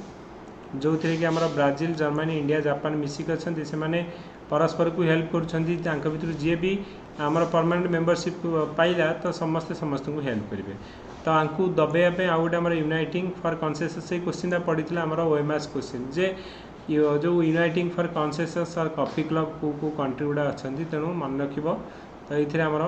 जो थे कि आमर ब्राजिल जर्मनी इंडिया जापान मिसिक अच्छा से माने परस्पर को हेल्प कर भर जी भी आमर परमानेंट मेंबरशिप पाइला तो समस्ते समस्त को हेल्प करेंगे तो आपको दबाइवाई आउ गोटे आम यूनाइटिंग फॉर कन्सेसस से क्वेश्चन पड़ा आमर ओएमएस क्वेश्चन जे जो यूनाइटिंग फॉर कन्सेसस और कॉफी क्लब को कंट्री गुड़ा अच्छा तेणु मन रख तो ये आमर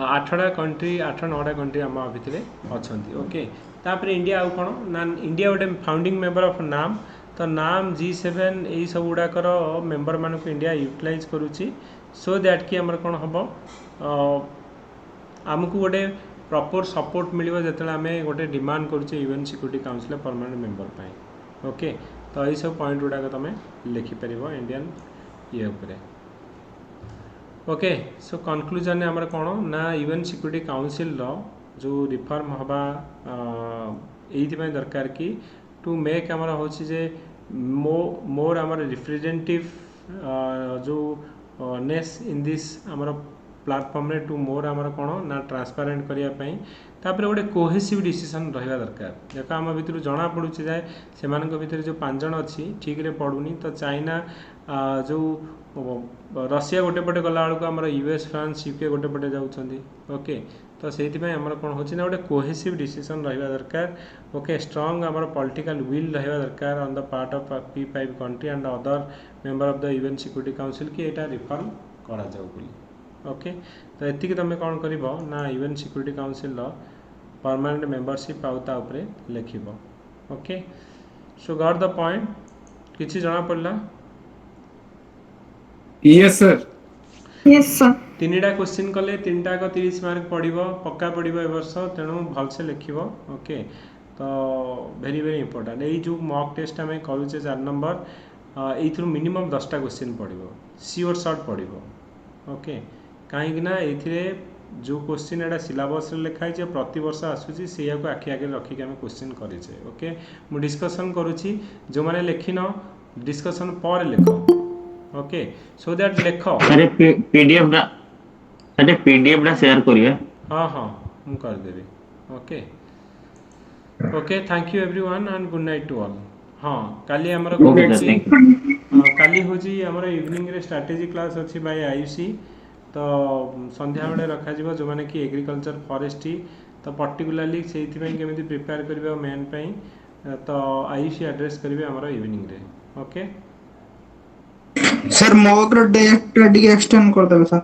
8टा कंट्री 8-9टा कंट्री आम भितर अच्छा ओके तापर इंडिया आउ कौन ना इंडिया गोटे फाउंडिंग मेंबर ऑफ नाम तो नाम G7 यही सब गुड़ाकर मेंबर मान को इंडिया यूटिलाइज करुच्ची सो दैट कि आमर कौन हम आमको गोटे प्रॉपर सपोर्ट मिल जो आम गोटे डिमांड करुचे UN security council permanent member पाई ओके तो यही सब पॉइंट गुड़ाक तुम लिखिपर इंडियन ये उपरे ओके सो कंक्लूजन आमर कौन ना यूएन सिक्योरिटी काउंसिल जो रिफॉर्म हवा ये दरकार कि टू मेक आमर हूँ जे मोर आमर रिप्रेजेंटेटिव जो नेस इन दिस आमर प्लाटफॉर्म रे टू मोर आमर कौन ना ट्रांसपेरेंट करने तापर गोटे कोहेसिव डिसीजन रहा दरकार देखो आम भितर जना पड़ुचे जाए से भितर जो 5 जन अच्छी ठीक रे पड़ुनी तो चाइना जो रशिया गोटे पटे गला बेलू आम यूएस फ्रांस यूके गोटे पटे जाऊँगी ओके तो से आमर कौन हो गोटे कोहेसिव डिसीजन रहा दरकार ओके स्ट्रॉन्ग आमर पॉलिटिकल विल रहा दरकार on the part of P5 country and other member of the UN security council कि यहाँ रिफॉर्म करा जाऊ बोली ओके तो ये तुम कौन कर ना UN security council permanent membership आउता उपरे लिख okay so got the point किसी जना पड़ला यस सर 3टा क्वेश्चन कले 3टा 30 मार्क पड़ो पक्का पड़ो ए वर्ष तेणु भलसे लिख ओके तो वेरी वेरी इंपोर्टेंट यही जो मॉक टेस्ट आम करुचे 4 नंबर ये मिनिमम 10टा क्वेश्चन पड़ो सियोर शॉर्ट पड़ो ओके कहीं ये जो क्वेश्चन एटा सिलेबस लिखाई प्रति वर्ष आसूसी से आखि आगे रखिक आम क्वेश्चन करेचे ओके मु डिस्कसन करुच्ची जो मैंने लिखिन डिस्कसन पर लिख ओके सो दैट लिख अरे पीडीएफ ना शेयर करिए हाँ हाँ मु कर देबी okay okay thank you everyone and good night to all. हाँ काली हमर Okay, sir. Thank you. काली होची हमर इवनिंग रे स्ट्रेटजी क्लास अछि बाय आयुषी। तो संध्या बेले रखा जिवो जो माने कि एग्रीकल्चर फॉरेस्ट्री तो पर्टिकुलरली सेति पई केमिति प्रिपेयर करबे मेन पई तो आयुषी एड्रेस करबे हमर इवनिंग रे। ओके सर मॉक डेट टिके एक्सटेंड कर देबे सर।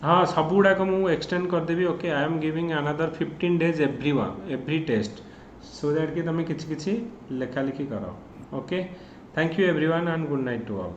हाँ सब गुड़ाक मु एक्सटेंड करदेवी। Okay I am giving another 15 days every test so that कि तुम किछि किछि लेखा लिखि करो। Okay thank you everyone and good night to all.